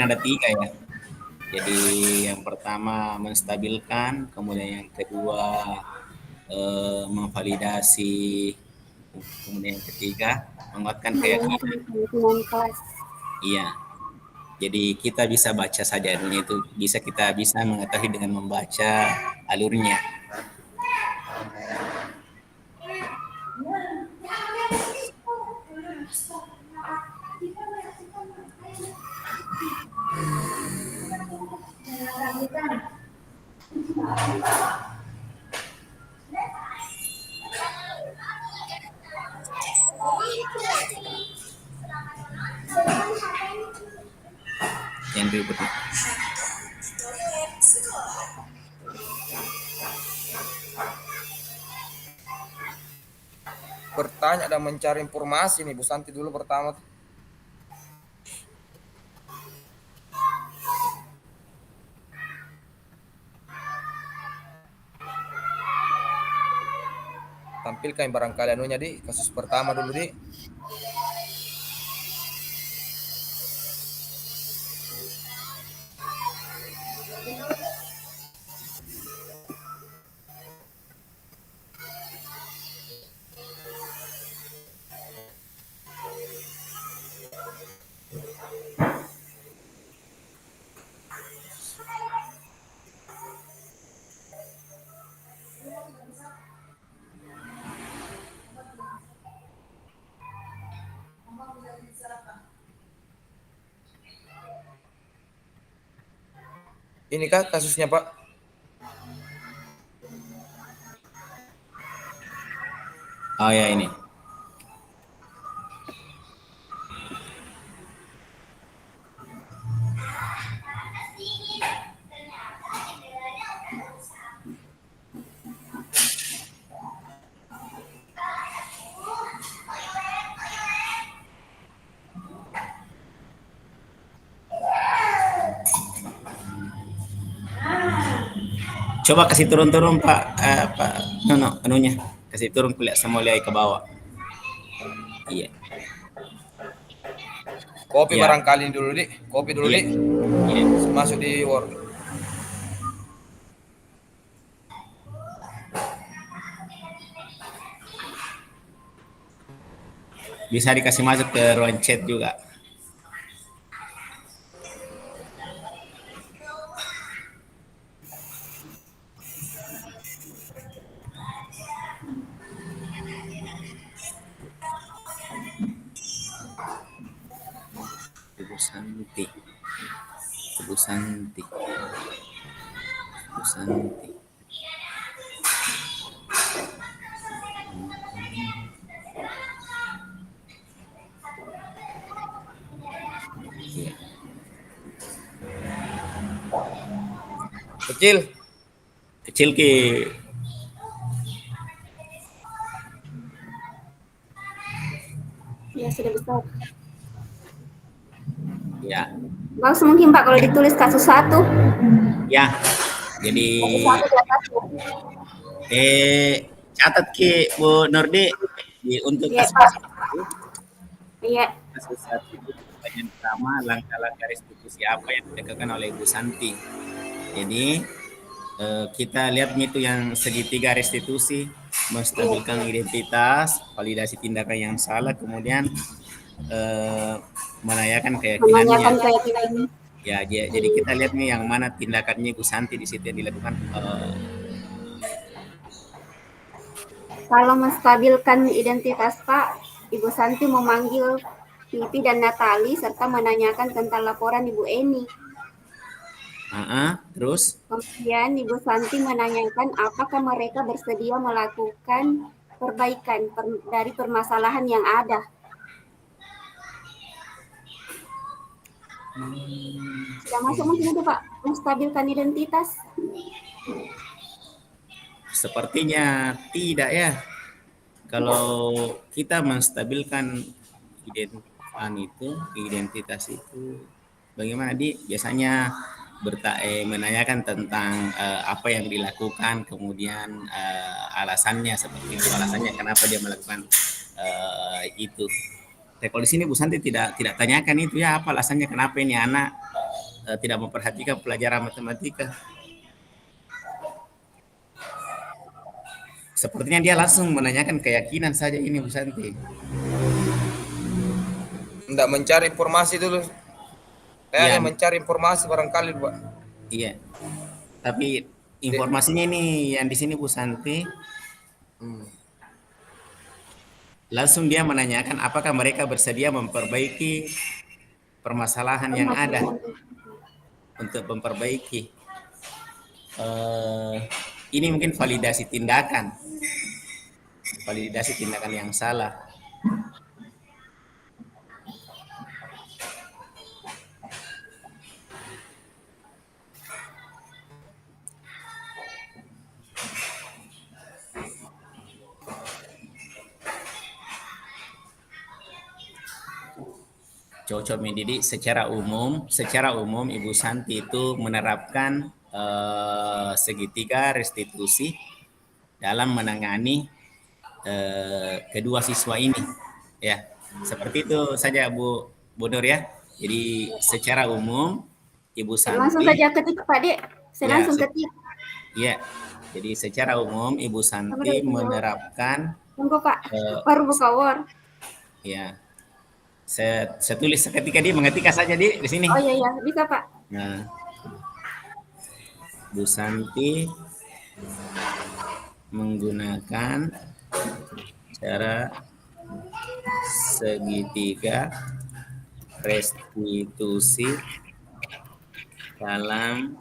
ada 3 ya. Jadi yang pertama menstabilkan, kemudian yang kedua memvalidasi, kemudian yang ketiga menguatkan menanyakan keyakinan. keyakinan kelas. Iya. Jadi kita bisa baca saja alurnya itu, kita bisa mengetahui dengan membaca alurnya. Yang berikutnya. Bertanya dan mencari informasi nih Bu Santi dulu pertama. Tampilkan barangkali anunya di kasus pertama dulu di. Ini kah kasusnya Pak? Oh ya ini. Coba kasih turun-turun Pak, Pak Nono, anunya. Kasih turun kulihat semua lihat ke bawah. Iya. Kopi Iya. barangkali dulu di. Kopi dulu Iya. di. Iya. Masuk di Word. Bisa dikasih masuk ke ruang chat juga. Ibu Santi. Ibu Santi. Ibu Santi. Iya. Kecil. Kecil ke. Ya sudah besar. Ya. Bagus mungkin Pak kalau ditulis kasus 1. Ya. Jadi Kasus 1 di atasnya. catat ke Bu Nurdi untuk Iya kasus Pak. 1. Iya. Kasus 1 itu pertanyaan pertama, langkah-langkah restitusi apa yang dilakukan oleh Ibu Santi. Jadi kita lihat itu yang segitiga restitusi, menstabilkan identitas, validasi tindakan yang salah, kemudian menanyakan keyakinannya. Menanyakan keyakinan. Ya, jadi kita lihat nih yang mana tindakannya Ibu Santi di situ yang dilakukan. Kalau menstabilkan identitas Pak, Ibu Santi memanggil Pipi dan Natali serta menanyakan tentang laporan Ibu Eni. Terus? Kemudian Ibu Santi menanyakan apakah mereka bersedia melakukan perbaikan dari permasalahan yang ada. Sudah masuk mungkin itu Pak, menstabilkan identitas? Sepertinya tidak ya. Kalau kita menstabilkan identitas itu, bagaimana biasanya menanyakan tentang apa yang dilakukan, kemudian alasannya seperti itu, alasannya kenapa dia melakukan itu. Tapi kalau di sini Bu Santi tidak tanyakan itu ya, apa alasannya kenapa ini anak tidak memperhatikan pelajaran matematika. Sepertinya dia langsung menanyakan keyakinan saja ini Bu Santi. Enggak mencari informasi dulu. Kayaknya Iya, mencari informasi barangkali, Pak. iya. Tapi informasinya ini yang di sini Bu Santi, Hmm. langsung dia menanyakan apakah mereka bersedia memperbaiki permasalahan yang ada untuk memperbaiki. Ini mungkin validasi tindakan yang salah. Cocok mendidik secara umum Ibu Santi itu menerapkan segitiga restitusi dalam menangani kedua siswa ini, ya. Seperti itu saja Bu Nur ya. Jadi secara umum Ibu Langsung Santi, saja ketik Pak Dek. Saya ya, langsung ketik. ya. Jadi secara umum Ibu Sama Santi dari video. menerapkan Tunggu Pak. eh, Baru buka Word. ya. Saya tulis seketika dia mengetika saja di sini. Oh iya, bisa Pak. Nah, Bu Santi menggunakan cara segitiga restitusi dalam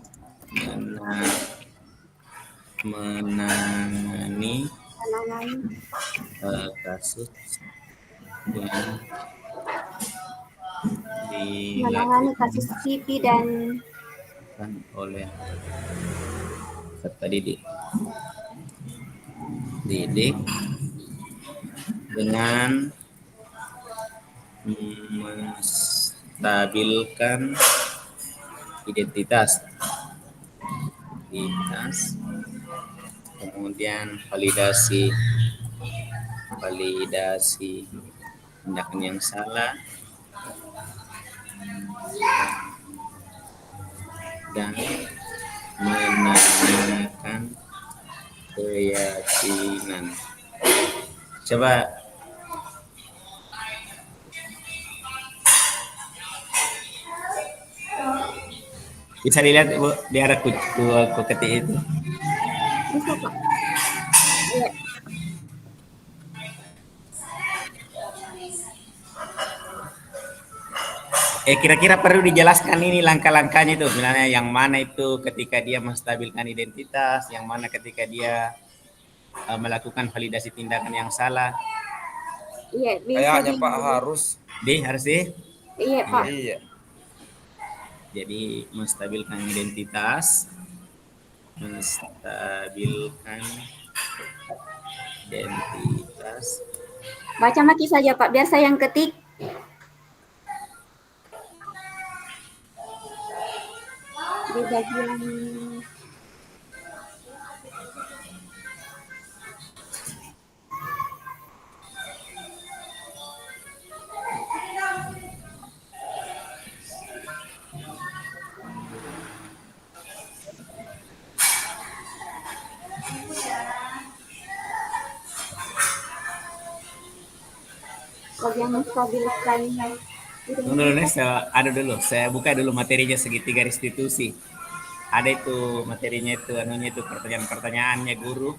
menangani kasus yang Menangani kasus Kipi dan dilakukan oleh peserta didik dengan menstabilkan identitas, kemudian validasi tindakan yang salah, dan menanyakan keyakinan. Coba bisa dilihat Bu, di arah ku ketik itu. bisa Pak. Iya. Kira-kira perlu dijelaskan ini langkah-langkahnya itu, sebenarnya yang mana itu ketika dia menstabilkan identitas, yang mana ketika dia melakukan validasi tindakan yang salah. Iya, bisa Kayaknya Pak harus. Harus deh. Iya Pak. Iya. Jadi menstabilkan identitas, Baca maki saja Pak. Biasa yang ketik. Di bagian menstabilkan Dulu nih, saya buka dulu materinya segitiga restitusi. Ada itu materinya itu, anunya itu pertanyaan-pertanyaannya guru.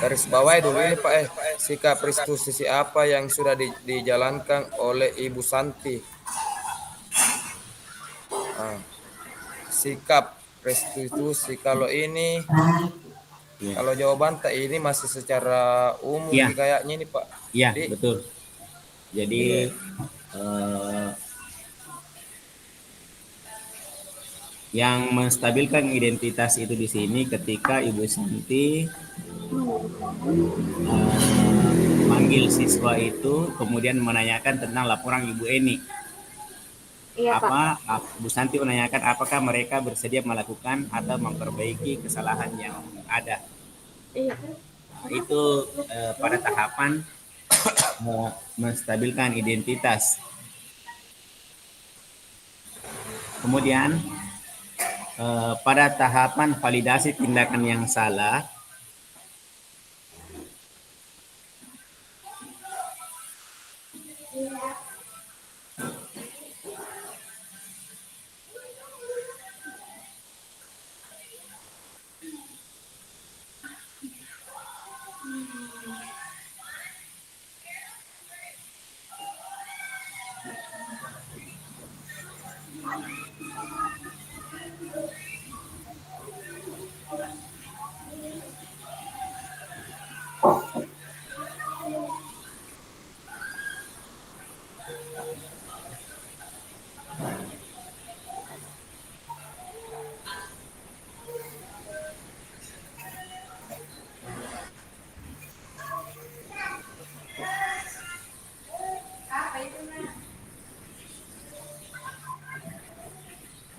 Garis bawah dulu ini Pak sikap restitusi apa yang sudah dijalankan oleh Ibu Santi. Sikap restitusi kalau ini kalau jawaban ini masih secara umum kayaknya ini Pak. Iya, betul. Jadi yang menstabilkan identitas itu di sini ketika Ibu Santi manggil siswa itu kemudian menanyakan tentang laporan Ibu Eni. Iya, Pak. Bu Santi menanyakan apakah mereka bersedia melakukan atau memperbaiki kesalahan yang ada. Iya. Nah, itu pada tahapan menstabilkan identitas. Kemudian pada tahapan validasi tindakan yang salah,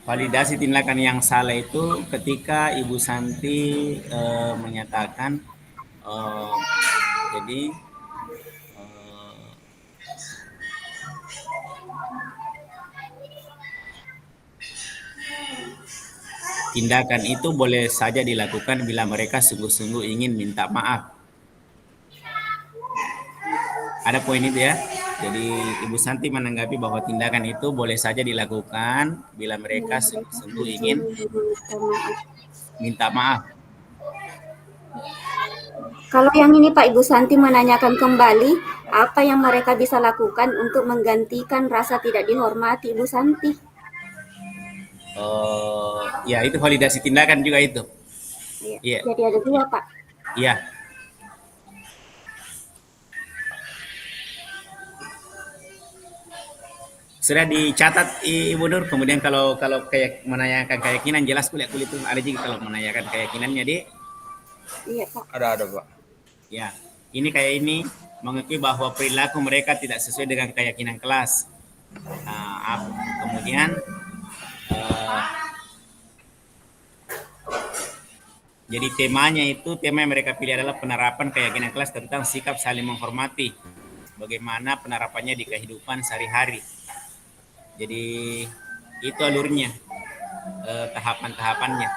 validasi tindakan yang salah itu ketika Ibu Santi menyatakan eh, jadi eh, tindakan itu boleh saja dilakukan bila mereka sungguh-sungguh ingin minta maaf. Ada poin itu ya. Jadi Ibu Santi menanggapi bahwa tindakan itu boleh saja dilakukan bila mereka Mereka sungguh-sungguh ingin sungguh-sungguh meminta maaf. minta maaf. Kalau yang ini Pak Ibu Santi menanyakan kembali, apa yang mereka bisa lakukan untuk menggantikan rasa tidak dihormati Ibu Santi? Ya itu validasi tindakan juga itu. Iya. Iya, Jadi ada dua Pak. iya. Sudah dicatat Ibu Nur. Kemudian kalau kalau kayak menanyakan keyakinan jelas kulit itu ada juga kalau menanyakan keyakinannya di Iya Pak. Ada Pak. ya. Ini kayak ini mengakui bahwa perilaku mereka tidak sesuai dengan keyakinan kelas. Kemudian eh, jadi tema yang mereka pilih adalah penerapan keyakinan kelas tentang sikap saling menghormati. Bagaimana penerapannya di kehidupan sehari-hari. Jadi itu alurnya, tahapan-tahapannya.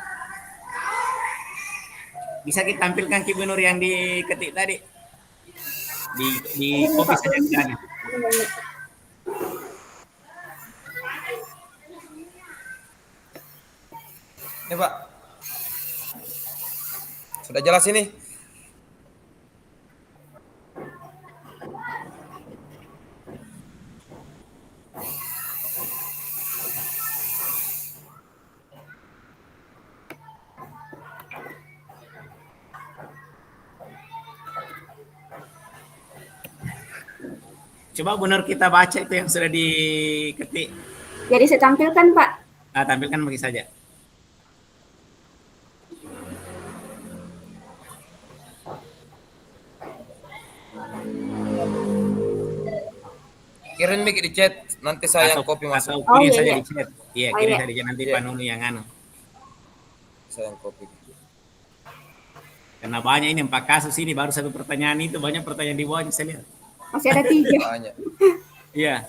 Bisa kita tampilkan Ki Nur yang diketik tadi di Ini copy Pak. saja misalnya. Ini Pak. Sudah jelas ini? Coba Bu Nur kita baca itu yang sudah diketik. Jadi saya tampilkan Pak. Tampilkan bagi saja. Kirim mic di chat, nanti saya yang copy Atau masuk. Oh kirim iya saja iya. di chat. Iya, Oh kirim iya. saja di chat nanti Iya. Pak Nunu yang anu. Saya yang copy. Karena banyak ini 4 kasus ini baru satu pertanyaan itu banyak pertanyaan di bawahnya saya lihat. Masih ada 3. Banyak. Iya.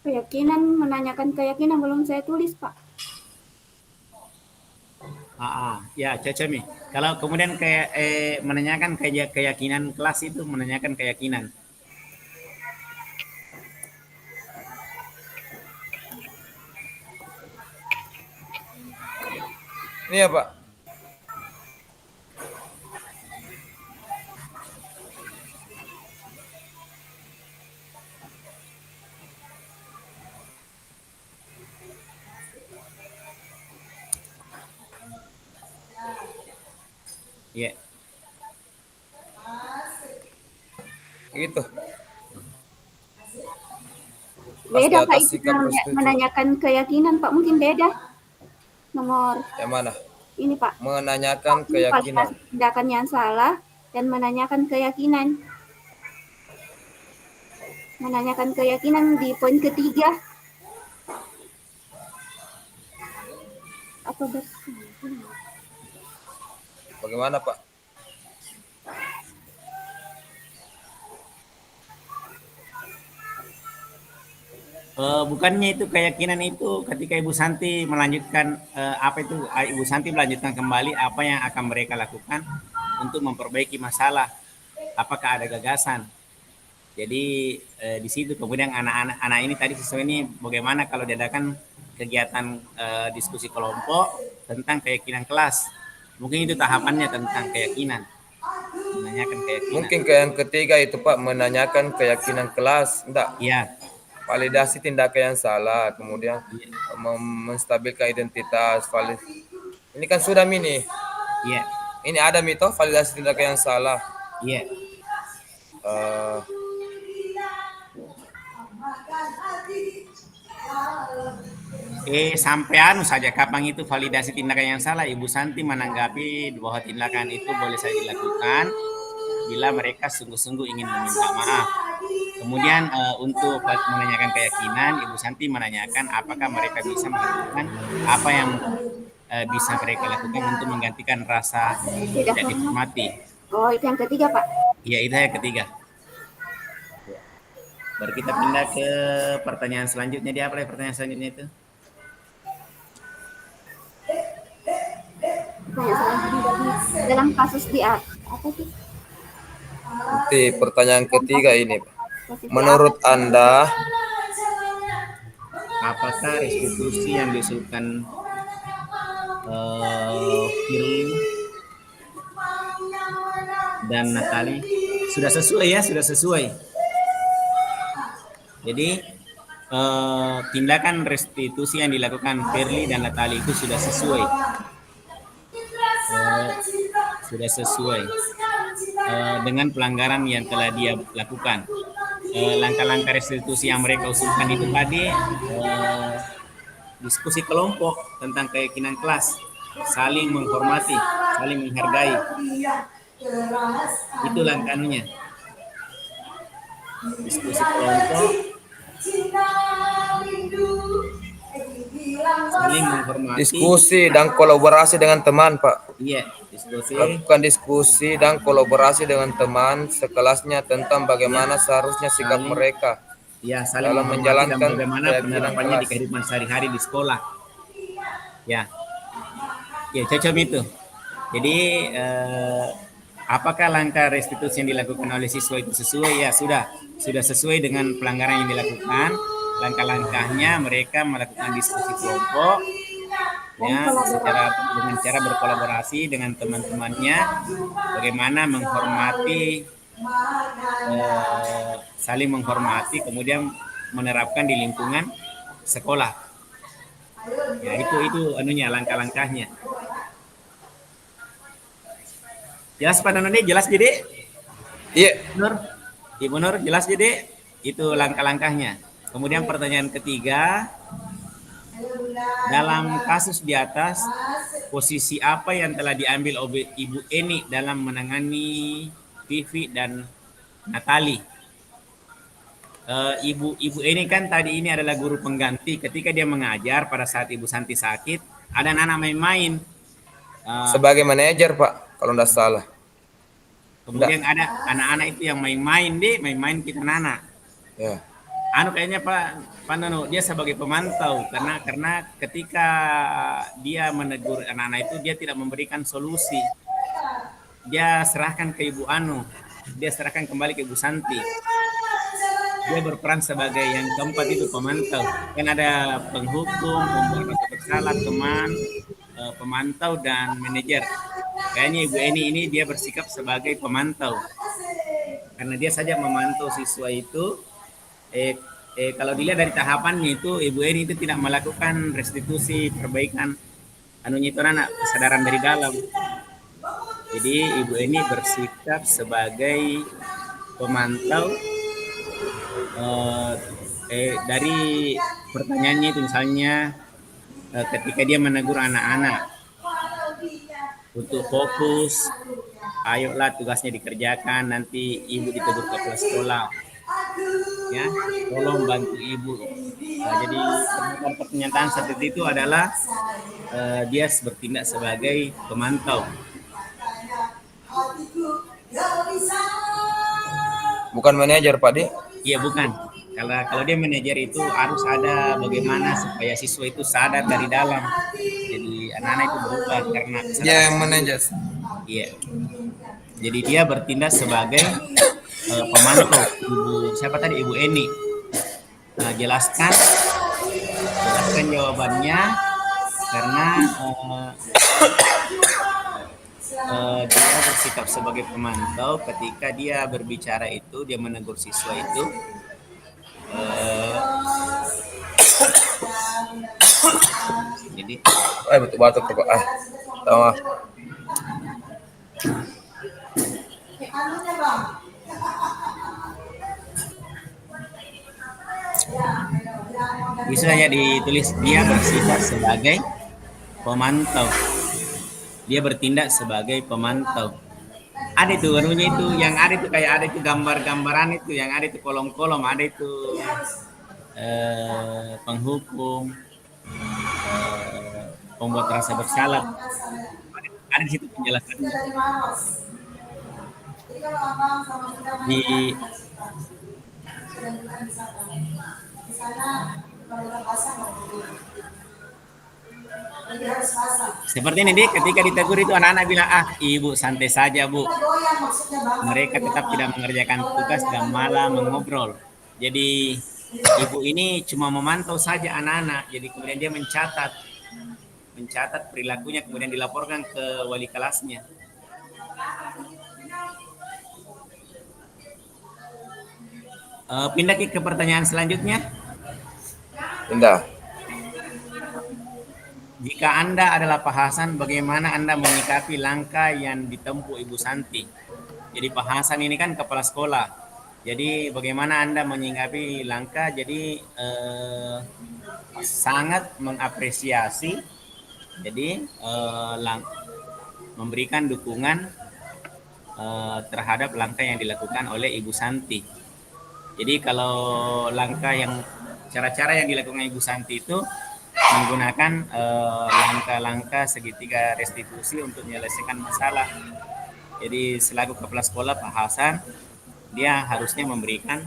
Keyakinan, menanyakan keyakinan belum saya tulis Pak. Ya Cecemi. Kalau kemudian kayak menanyakan keyakinan kelas itu menanyakan keyakinan. Ini ya Pak. Iya. Gitu. Pas di Beda Pak, atas itu sikap restitusi. menanyakan keyakinan Pak, mungkin beda. Nomor Yang mana? ini Pak, Menanyakan ini keyakinan. validasi tindakan yang salah dan menanyakan keyakinan. Menanyakan keyakinan di poin ketiga. Apa bersih? Bagaimana Pak? Bukannya itu keyakinan itu ketika Ibu Santi melanjutkan apa itu Ibu Santi melanjutkan kembali apa yang akan mereka lakukan untuk memperbaiki masalah. Apakah ada gagasan? Jadi di situ kemudian anak ini tadi sesuai ini bagaimana kalau diadakan kegiatan diskusi kelompok tentang keyakinan kelas. Mungkin itu tahapannya tentang keyakinan. Menanyakan keyakinan. Mungkin ke yang ketiga itu Pak, menanyakan keyakinan kelas. Enggak. Iya. Validasi tindakan yang salah, kemudian menstabilkan identitas. Ini kan sudah mini. Iya. Ini ada mito validasi tindakan yang salah. Iya. Sampai anu saja kapan itu validasi tindakan yang salah, Ibu Santi menanggapi bahwa tindakan itu boleh saja dilakukan bila mereka sungguh-sungguh ingin meminta maaf. Kemudian untuk menanyakan keyakinan, Ibu Santi menanyakan apakah mereka bisa melakukan apa yang bisa mereka lakukan untuk menggantikan rasa tidak dihormati. Oh, itu yang ketiga Pak? Iya, itu yang ketiga. Baru kita pindah ke pertanyaan selanjutnya. Dia apa lagi pertanyaan selanjutnya itu? Dalam kasus di apa sih? Nanti pertanyaan ketiga ini, menurut Anda apakah restitusi yang diusulkan Firly dan Natali sudah sesuai ya? Sudah sesuai. Jadi tindakan restitusi yang dilakukan Firly dan Natali itu sudah sesuai. Sudah sesuai dengan pelanggaran yang telah dia lakukan. Langkah-langkah restitusi yang mereka usulkan itu tadi diskusi kelompok tentang keyakinan kelas, saling menghormati, saling menghargai. Itu langkahnya. Diskusi kelompok, saling menghormati. Diskusi dan kolaborasi dengan teman, Pak. Iya, diskusi. Lakukan diskusi dan kolaborasi dengan teman sekelasnya tentang bagaimana seharusnya sikap mereka. Ya, saling dalam menjalankan dan bagaimana penerapannya di kehidupan sehari-hari di sekolah. Ya, cocok itu. Jadi, apakah langkah restitusi yang dilakukan oleh siswa itu sesuai? Ya, sudah sesuai dengan pelanggaran yang dilakukan. Langkah-langkahnya mereka melakukan diskusi kelompok, ya, dengan cara berkolaborasi dengan teman-temannya, bagaimana menghormati, saling menghormati, kemudian menerapkan di lingkungan sekolah. Ya, itu anunya langkah-langkahnya. Jelas Pak Nonode? Jelas jadi? Iya. Ibu Nur jelas jadi? Itu langkah-langkahnya. Kemudian pertanyaan ketiga, dalam kasus di atas, posisi apa yang telah diambil oleh Ibu Eni dalam menangani Vivi dan Natali? Ibu Eni kan tadi ini adalah guru pengganti. Ketika dia mengajar pada saat Ibu Santi sakit, ada anak main-main. Sebagai manajer Pak, kalau tidak salah. Kemudian ada anak-anak itu yang main-main kita anak. Ya. Kayaknya Pak Nono, dia sebagai pemantau karena ketika dia menegur anak-anak itu dia tidak memberikan solusi. Dia serahkan ke Ibu dia serahkan kembali ke Ibu Santi. Dia berperan sebagai yang keempat itu pemantau. Kan ada penghukum, pembuat rasa bersalah, teman, pemantau dan manajer. Kayaknya Ibu Eni ini dia bersikap sebagai pemantau. Karena dia saja memantau siswa itu. Kalau dilihat dari tahapannya itu Ibu Eni itu tidak melakukan restitusi perbaikan itu anak kesadaran dari dalam. Jadi Ibu Eni bersikap sebagai pemantau dari pertanyaannya itu misalnya ketika dia menegur anak-anak untuk fokus, ayolah tugasnya dikerjakan, nanti ibu ditegur kepala sekolah, ya, tolong bantu ibu. Jadi pernyataan seperti itu adalah dia bertindak sebagai pemantau. Bukan manajer, Pak Di. Iya bukan. Kalau dia manajer itu harus ada bagaimana supaya siswa itu sadar dari dalam. Jadi anak-anak itu berubah karena Dia kesalahan. yang manajer. Iya. Jadi dia bertindak sebagai pemantau. Siapa tadi? Ibu Eni. Nah, jelaskan jawabannya karena dia bersikap sebagai pemantau ketika dia berbicara itu, dia menegur siswa itu. Jadi Betul batuk Pak. Tahu. bisa ya ditulis dia bersifat sebagai pemantau. Dia bertindak sebagai pemantau. Ada itu anunya itu, yang ada itu kayak ada itu gambar-gambaran itu, yang ada itu kolom-kolom, ada itu penghukum, pembuat rasa bersalah. Ada di situ penjelasannya. Di seperti ini, Dik, ketika ditegur itu anak-anak bilang, ibu santai saja, Bu. Mereka tetap tidak mengerjakan tugas dan malah mengobrol. Jadi ibu ini cuma memantau saja anak-anak. Jadi kemudian dia mencatat perilakunya, kemudian dilaporkan ke wali kelasnya. Pindah ke pertanyaan selanjutnya. Pindah. Jika Anda adalah Pak Hasan, bagaimana Anda menyikapi langkah yang ditempuh Ibu Santi? Jadi Pak Hasan ini kan kepala sekolah. Jadi bagaimana Anda menyikapi langkah? Jadi sangat mengapresiasi. Jadi memberikan dukungan terhadap langkah yang dilakukan oleh Ibu Santi. Jadi kalau cara-cara yang dilakukan Ibu Santi itu menggunakan langkah-langkah segitiga restitusi untuk menyelesaikan masalah. Jadi selaku kepala sekolah Pak Hasan, dia harusnya memberikan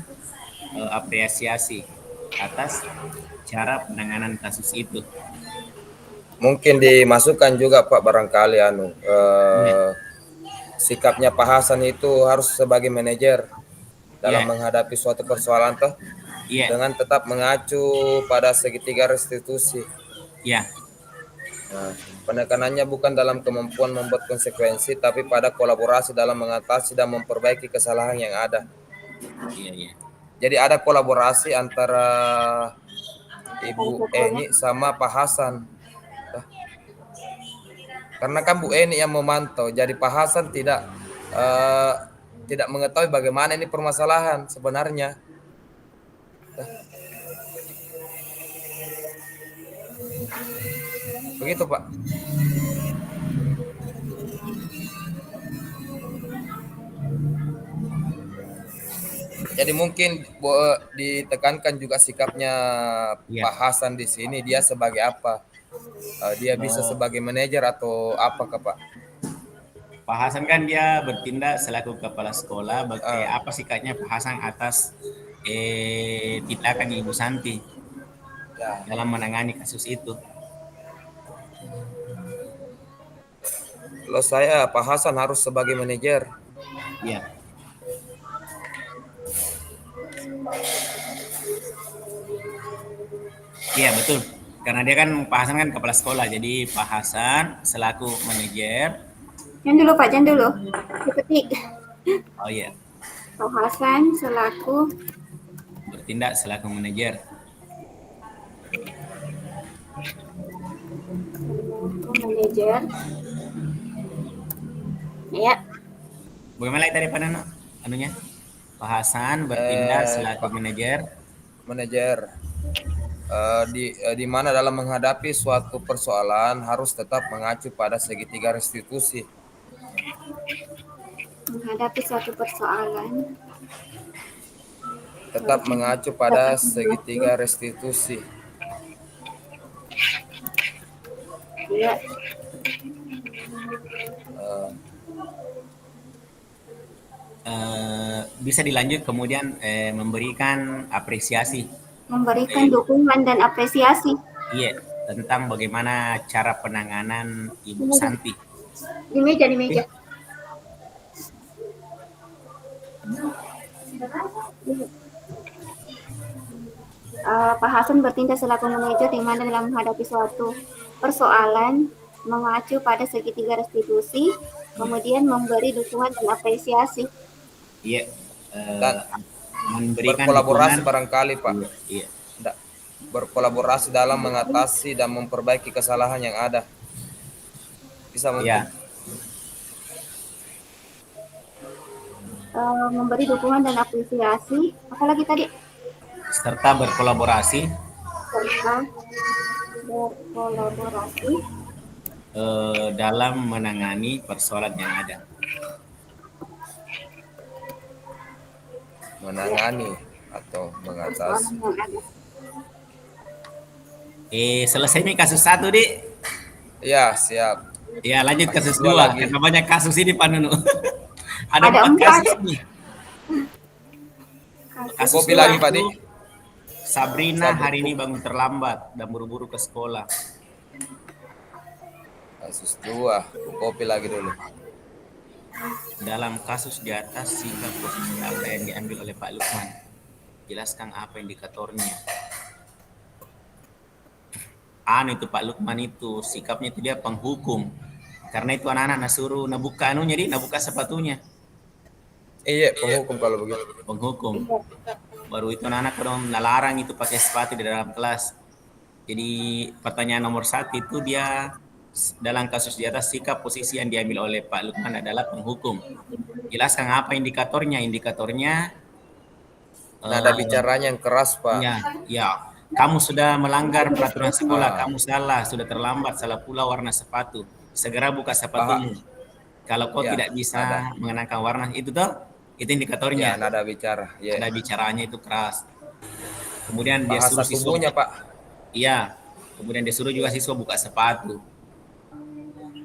apresiasi atas cara penanganan kasus itu. Mungkin dimasukkan juga Pak barangkali sikapnya Pak Hasan itu harus sebagai manajer dalam menghadapi suatu persoalan toh. Dengan tetap mengacu pada segitiga restitusi. Nah, penekanannya bukan dalam kemampuan membuat konsekuensi, tapi pada kolaborasi dalam mengatasi dan memperbaiki kesalahan yang ada. Jadi ada kolaborasi antara Ibu Eni sama Pak Hasan. Karena kan Bu Eni yang memantau, jadi Pak Hasan tidak mengetahui bagaimana ini permasalahan sebenarnya. Begitu Pak. Jadi mungkin ditekankan juga sikapnya Pak Hasan di sini, dia sebagai apa? Dia bisa sebagai manajer atau apakah Pak? Pak Hasan kan dia bertindak selaku kepala sekolah. Apa sikapnya Pak Hasan atas tindakan Ibu Santi dalam menangani kasus itu? Kalau saya Pak Hasan harus sebagai manajer. Iya. Iya betul. Karena dia kan Pak Hasan kan kepala sekolah, jadi Pak Hasan selaku manajer. Jangan dulu Pak, jangan dulu. Dipetik. Oh iya. Pak Hasan selaku bertindak selaku manajer. Manajer. Ya. Bagaimana tadi Pak Nano? Anunya? Pak Hasan bertindak selaku manajer. manajer di mana dalam menghadapi suatu persoalan harus tetap mengacu pada segitiga restitusi. Menghadapi suatu persoalan. Tetap mengacu pada Tetap segitiga mengacu. restitusi. Iya. Eh, Bisa dilanjut kemudian memberikan apresiasi. Memberikan dukungan dan apresiasi. Iya, tentang bagaimana cara penanganan Ibu Santi. Di meja, di meja. Pak Hasan bertindak selaku manajer di mana dalam menghadapi suatu persoalan mengacu pada segitiga restitusi, kemudian memberi dukungan dan apresiasi. Iya, dan memberikan berkolaborasi dukungan. barangkali, Pak. Iya. Berkolaborasi dalam mengatasi dan memperbaiki kesalahan yang ada. Bisa mungkin. Iya. Memberi dukungan dan apresiasi. Apalagi tadi? Serta berkolaborasi. Serta berkolaborasi dalam menangani persoalan yang ada. Menangani atau mengatasi. Selesai nih kasus 1, Dik. Iya, siap. Ya, lanjut kasus 2. lagi. Karena banyak kasus ini, Pak Nunu. Ada 4 4. kasus nih. Kasus Kopi lagi, Pak Dik. Sabrina hari ini bangun terlambat dan buru-buru ke sekolah. Kasus 2, kopi lagi dulu. Dalam kasus di atas, sikap posisi apa yang diambil oleh Pak Lukman? Jelaskan apa indikatornya. Itu Pak Lukman itu, sikapnya itu dia penghukum. Karena itu anak-anak nasuruh nabuka nabuka sepatunya. Iya, penghukum kalau begitu. Penghukum. Baru itu anak-anak dong nalarang itu pakai sepatu di dalam kelas. Jadi pertanyaan nomor 1 itu dia dalam kasus di atas, sikap posisi yang diambil oleh Pak Lukman adalah penghukum. Jelaskan apa indikatornya? Indikatornya nada bicaranya yang keras, Pak. Ya. Kamu sudah melanggar peraturan sekolah, kamu salah, sudah terlambat, salah pula warna sepatu. Segera buka sepatumu. Kalau kau tidak bisa mengenakan warna itu itu indikatornya. Ya, nada bicara. Ya. Nada bicaranya itu keras. Kemudian dia bahasa suruh siswa, tubuhnya, Pak. Iya. Kemudian dia suruh juga siswa buka sepatu.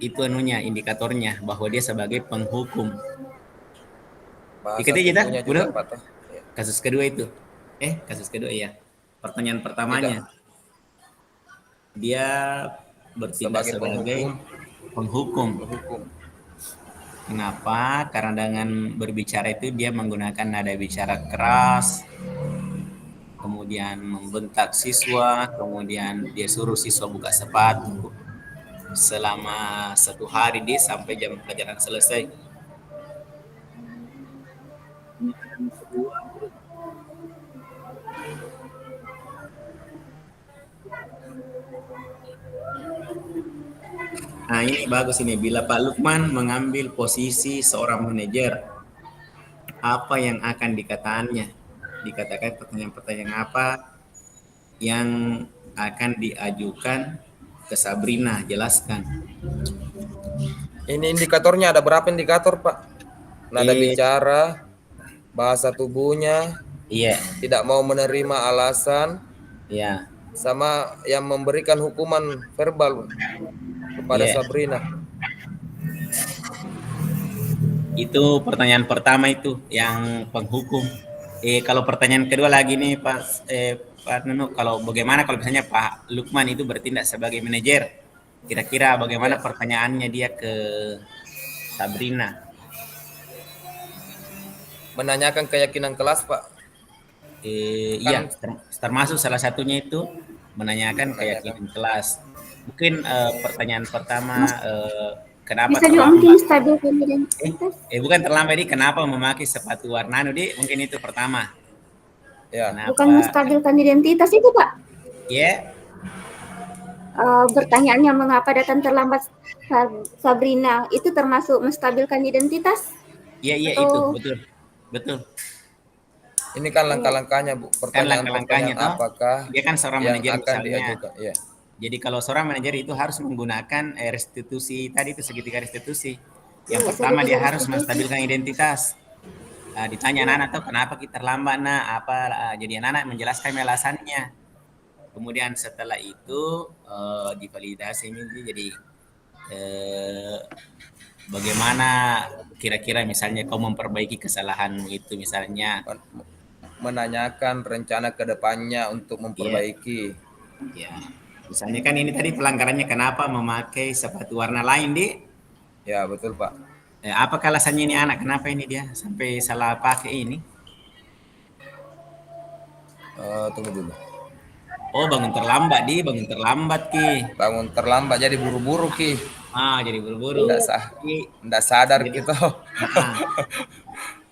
Itu indikatornya bahwa dia sebagai penghukum. Ikuti kita, udah. Kasus kedua itu. Kasus kedua ya. Pertanyaan pertamanya. Tidak. Dia bertindak sebagai penghukum. Kenapa? Karena dengan berbicara itu dia menggunakan nada bicara keras, kemudian membentak siswa, kemudian dia suruh siswa buka sepatu selama 1 hari sampai jam pelajaran selesai. Nah, ini bagus ini. Bila Pak Lukman mengambil posisi seorang manajer, apa yang akan dikatakannya? Dikatakan pertanyaan-pertanyaan apa yang akan diajukan ke Sabrina? Jelaskan. Ini indikatornya ada berapa indikator, Pak? Nada bicara, bahasa tubuhnya, tidak mau menerima alasan, sama yang memberikan hukuman verbal kepada Sabrina. Itu pertanyaan pertama itu yang penghukum. Kalau pertanyaan kedua lagi nih Pak Nunu, kalau bagaimana kalau misalnya Pak Lukman itu bertindak sebagai manajer, kira-kira bagaimana pertanyaannya dia ke Sabrina? Menanyakan keyakinan kelas, Pak. Iya, termasuk salah satunya itu menanyakan keyakinan kelas. Mungkin pertanyaan pertama, kenapa bisa juga mungkin stabilkan identitas? Bukan terlambat, Dik. Kenapa memakai sepatu warna Dik? Mungkin itu pertama. Ya. Bukan menstabilkan identitas itu, Pak? Iya. Pertanyaannya mengapa datang terlambat Sabrina itu termasuk menstabilkan identitas? Iya, itu betul. Ini kan langkah-langkahnya, Bu. Kan langkah-langkahnya Pertanyaan-pertanyaan toh. apakah Dia kan seorang yang manajer akan misalnya. diajukan? Iya. Jadi kalau seorang manajer itu harus menggunakan restitusi tadi itu segitiga restitusi. Yang Iya, pertama dia segitiga harus restitusi. menstabilkan identitas. Ditanya Iya. anak-anak tuh kenapa kita terlambat nak apa jadi anak-anak menjelaskan alasannya. Kemudian setelah itu divalidasi ini jadi eh, bagaimana kira-kira misalnya kau memperbaiki kesalahanmu itu misalnya. Menanyakan rencana ke depannya untuk Iya, memperbaiki. ya. Misalnya kan ini tadi pelanggarannya kenapa memakai sepatu warna lain, Di? Ya, betul, Pak. Apakah alasannya ini anak? Kenapa ini dia sampai salah pakai ini? Tunggu dulu. Oh, bangun terlambat, Di. Bangun terlambat, Ki. Bangun terlambat jadi buru-buru, Ki. Jadi buru-buru. Nggak Iya. sah, Jadi, nggak sadar jadi, gitu. ah,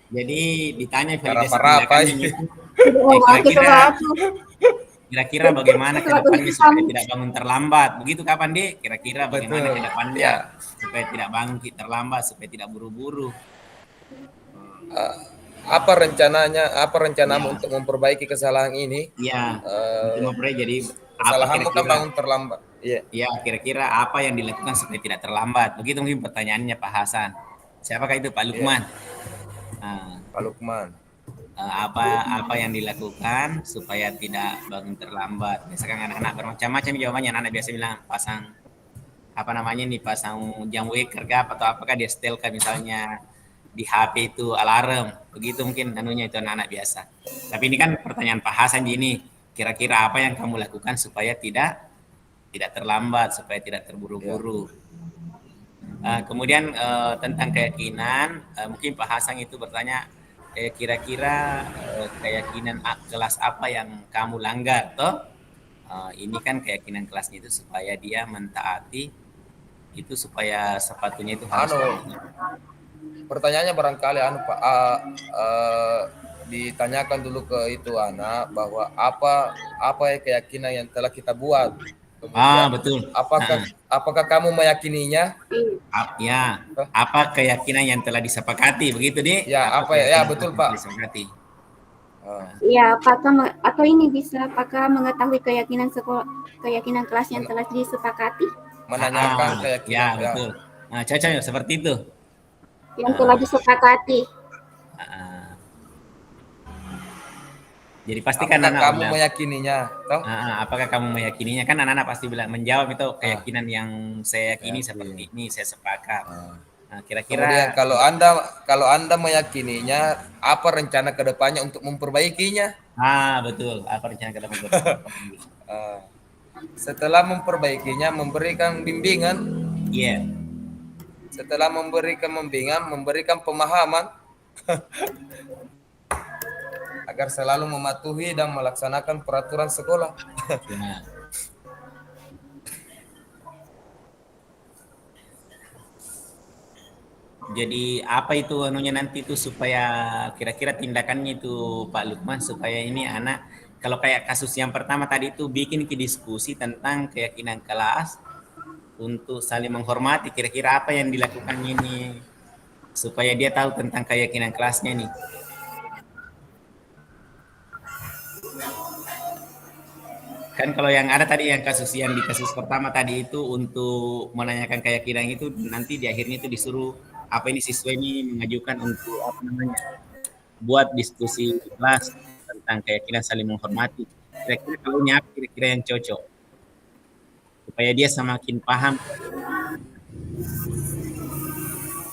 jadi ditanya validasi Rapa-rapa. tindakannya itu. Tidak mau pakai Kira-kira sepatu. kira-kira bagaimana ke Sepatu depannya hitam. supaya tidak bangun terlambat. Begitu kapan, Di? Kira-kira bagaimana Betul. ke depannya Ya. supaya tidak bangun terlambat, supaya tidak buru-buru. Apa rencananya? Apa rencanamu Ya, untuk memperbaiki kesalahan ini? iya. Untuk Eh, memperoleh jadi apa Kesalahanmu kan kira-kira? bangun terlambat. Iya, Ya, kira-kira apa yang dilakukan supaya tidak terlambat? Begitu mungkin pertanyaannya Pak Hasan. Siapakah itu Pak iya, Lukman? Nah, Pak Lukman. apa yang dilakukan supaya tidak bangun terlambat? Biasanya kan anak-anak bermacam-macam jawabannya. Anak-anak biasa bilang pasang apa namanya nih pasang jam waker kah atau apakah dia setelkan misalnya di HP itu alarm. Begitu mungkin anunya itu anak-anak biasa. Tapi ini kan pertanyaan Pak Hasan ini. Kira-kira apa yang kamu lakukan supaya tidak terlambat, supaya tidak Ya. terburu-buru. Kemudian tentang keyakinan, mungkin Pak Hasan itu bertanya, kira-kira keyakinan kelas apa yang kamu langgar, toh? Ini kan keyakinan kelasnya itu supaya dia mentaati itu supaya sepatunya itu harus Anu, pertanyaannya barangkali Pak, ditanyakan dulu ke itu anak bahwa apa ya keyakinan yang telah kita buat. Kemudian betul. apakah kamu meyakininya? Ya, apa keyakinan yang telah disepakati begitu nih? Ya, Apa apa ya? Ya, keyakinan betul, yang telah Pak. disepakati? Ya, apakah atau ini bisa apakah mengetahui keyakinan kelas yang telah disepakati Menanyakan Ya, keyakinan. Ya. betul. Cocok ya seperti itu. yang telah disepakati? Ah, jadi pastikan Apakah anak kamu bilang, meyakininya? Toh? apakah kamu meyakininya? Kan anak-anak pasti bilang menjawab itu Ah, keyakinan yang saya yakini yakin. seperti ini, saya sepakat. Kemudian Kira-kira kalau Anda meyakininya, apa rencana ke depannya untuk memperbaikinya? betul. Apa rencana ke depan? Ah, Setelah memperbaikinya, memberikan bimbingan. Iya. Setelah memberikan bimbingan, memberikan pemahaman agar selalu mematuhi dan melaksanakan peraturan sekolah. Ya. Jadi apa itu anunya nanti itu supaya kira-kira tindakannya itu Pak Lukman supaya ini anak kalau kayak kasus yang pertama tadi itu bikin ke diskusi tentang keyakinan kelas untuk saling menghormati kira-kira apa yang dilakukannya ini supaya dia tahu tentang keyakinan kelasnya nih. Kan kalau yang ada tadi yang di kasus pertama tadi itu untuk menanyakan keyakinan itu nanti di akhirnya itu disuruh apa ini siswa ini mengajukan untuk apa namanya buat diskusi kelas tentang keyakinan saling menghormati. Kira-kira kalau ini apa kira-kira yang cocok supaya dia semakin paham.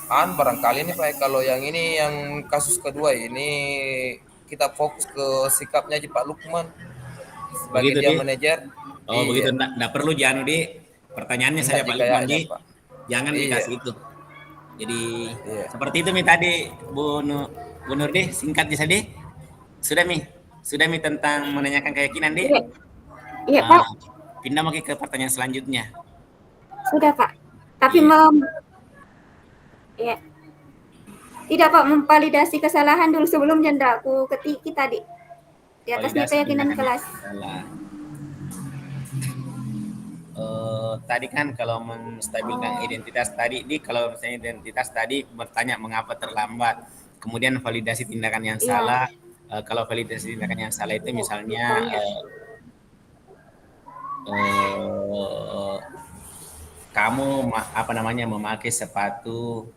Barangkali ini Pak, kalau yang ini yang kasus kedua ini kita fokus ke sikapnya aja Pak Lukman sebagai Begitu dia di. manajer. Oh begitu, Iya, enggak perlu Janu di pertanyaannya enggak saja Pak Lukman kayaknya di, Pak. jangan Iya, dikasih itu. Jadi iya. seperti itu Mi tadi Bu Nurdi singkat bisa di. Sudah Mi tentang menanyakan keyakinan di. Iya, iya Pak, Pindah mungkin ke pertanyaan selanjutnya. sudah Pak. Tapi Iya. ya. Tidak Pak, memvalidasi kesalahan dulu sebelum janda aku ketiki tadi. Di atasnya Validasi keyakinan tindakan kelas. salah. Tadi kan kalau menstabilkan identitas tadi, kalau misalnya identitas tadi bertanya mengapa terlambat, kemudian validasi tindakan yang Iya. salah, Kalau validitas tindakan yang salah itu misalnya Misalnya, eh, kamu apa namanya memakai sepatu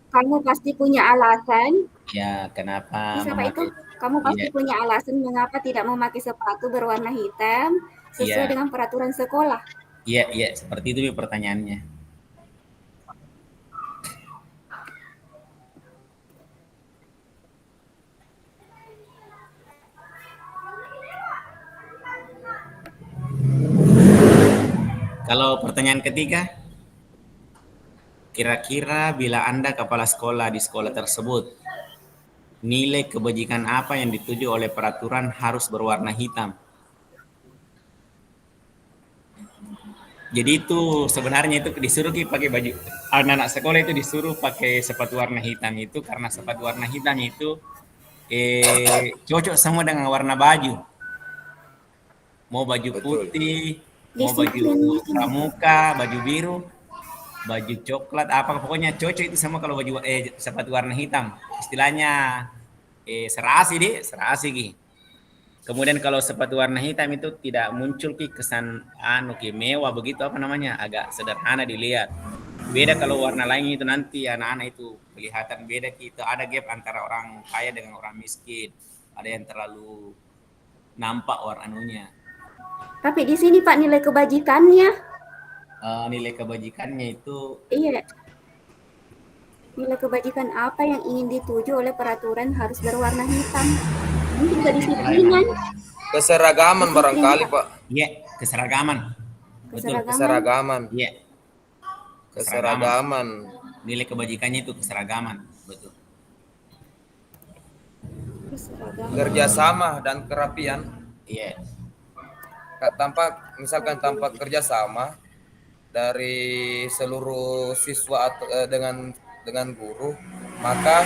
kamu pasti punya alasan. ya kenapa Bisa Pak itu? memakai Kamu iya pasti punya alasan mengapa tidak memakai sepatu berwarna hitam sesuai iya dengan peraturan sekolah. iya iya seperti itu Mi, pertanyaannya. Kalau pertanyaan ketiga, kira-kira bila Anda kepala sekolah di sekolah tersebut, nilai kebajikan apa yang dituju oleh peraturan harus berwarna hitam? Jadi itu sebenarnya itu disuruh pakai baju, anak-anak sekolah itu disuruh pakai sepatu warna hitam itu karena sepatu warna hitam itu cocok semua dengan warna baju. Mau baju Betul. putih, mau baju Disiplin. pramuka, baju biru, baju coklat, apa pokoknya cocok itu sama kalau baju sepatu warna hitam. Istilahnya serasi deh, serasi Ki. Kemudian kalau sepatu warna hitam itu tidak muncul Ki kesan mewah begitu apa namanya, agak sederhana dilihat. Beda kalau warna lain itu nanti anak-anak itu kelihatan beda Ki. Itu ada gap antara orang kaya dengan orang miskin. Ada yang terlalu nampak warnanya. Tapi di sini Pak nilai kebajikannya. Nilai kebajikannya itu Iya, nilai kebajikan apa yang ingin dituju oleh peraturan harus berwarna hitam. Mungkin kedisiplinan. Keseragaman barangkali, Pak. iya keseragaman. Betul. Keseragaman. Iya, keseragaman. Keseragaman. Nilai kebajikannya itu keseragaman, betul. Keseragaman. Kerjasama dan kerapian. Iya. Misalkan tanpa kerjasama dari seluruh siswa atau dengan guru, maka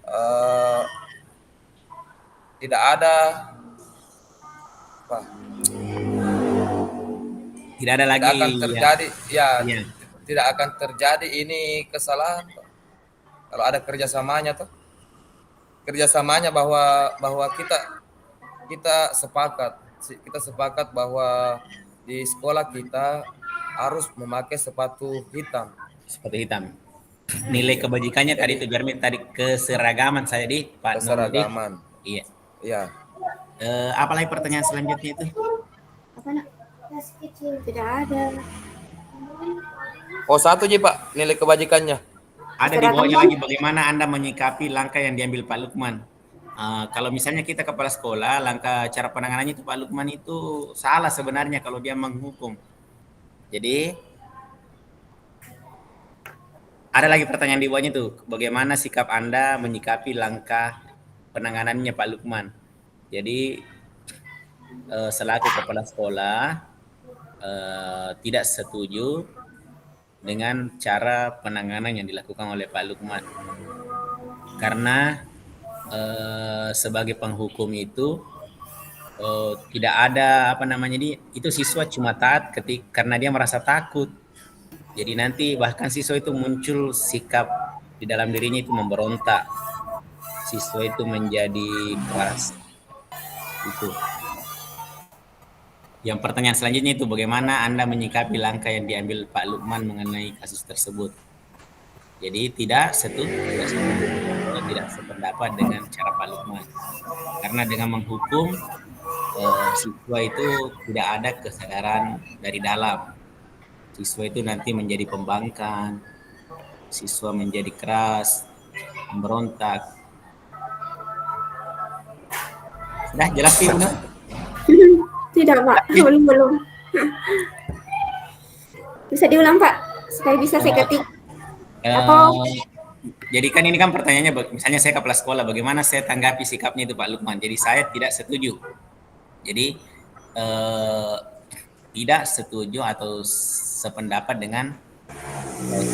eh, tidak ada apa, Tidak ada tidak lagi akan terjadi ya. ya, Iya. tidak akan terjadi ini kesalahan, Pak. Kalau ada kerjasamanya tuh, kerjasamanya bahwa kita sepakat bahwa di sekolah kita harus memakai sepatu hitam. Seperti hitam. Nilai kebajikannya tadi itu biar tadi keseragaman saya di Pak Nurmudi. Keseragaman. Iya. Ya. Apalagi pertanyaan selanjutnya itu? Apa nak? Tidak ada. Oh, satu aja, Pak, nilai kebajikannya. Ada di bawahnya lagi bagaimana Anda menyikapi langkah yang diambil Pak Lukman. Kalau misalnya kita kepala sekolah, langkah cara penanganannya itu Pak Lukman itu salah sebenarnya kalau dia menghukum. Jadi ada lagi pertanyaan di bawahnya tuh, bagaimana sikap Anda menyikapi langkah penanganannya Pak Lukman. Jadi selaku kepala sekolah tidak setuju dengan cara penanganan yang dilakukan oleh Pak Lukman. Karena sebagai penghukum itu tidak ada apa namanya itu siswa cuma taat karena dia merasa takut. Jadi nanti bahkan siswa itu muncul sikap di dalam dirinya itu memberontak. Siswa itu menjadi keras. Itu. Yang pertanyaan selanjutnya itu bagaimana Anda menyikapi langkah yang diambil Pak Lukman mengenai kasus tersebut. Jadi tidak sependapat dengan cara Pak Lukman. Karena dengan menghukum siswa itu tidak ada kesadaran dari dalam. Siswa itu nanti menjadi pembangkang, siswa menjadi keras, memberontak. Sudah jelas sih, Bunda? Tidak Pak, belum. Bisa diulang Pak, supaya bisa saya ketik. Jadi kan ini kan pertanyaannya, misalnya saya kepala sekolah, bagaimana saya tanggapi sikapnya itu Pak Lukman. Jadi saya tidak setuju. Jadi tidak setuju atau sependapat dengan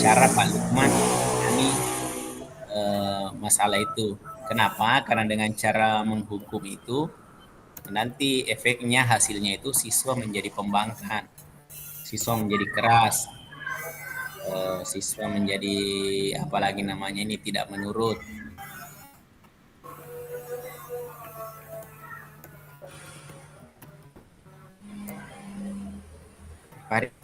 cara Pak Lukman menangani masalah itu. Kenapa? Karena dengan cara menghukum itu nanti efeknya hasilnya itu siswa menjadi pembangkang, siswa menjadi keras, siswa menjadi apalagi namanya ini tidak menurut. Farid.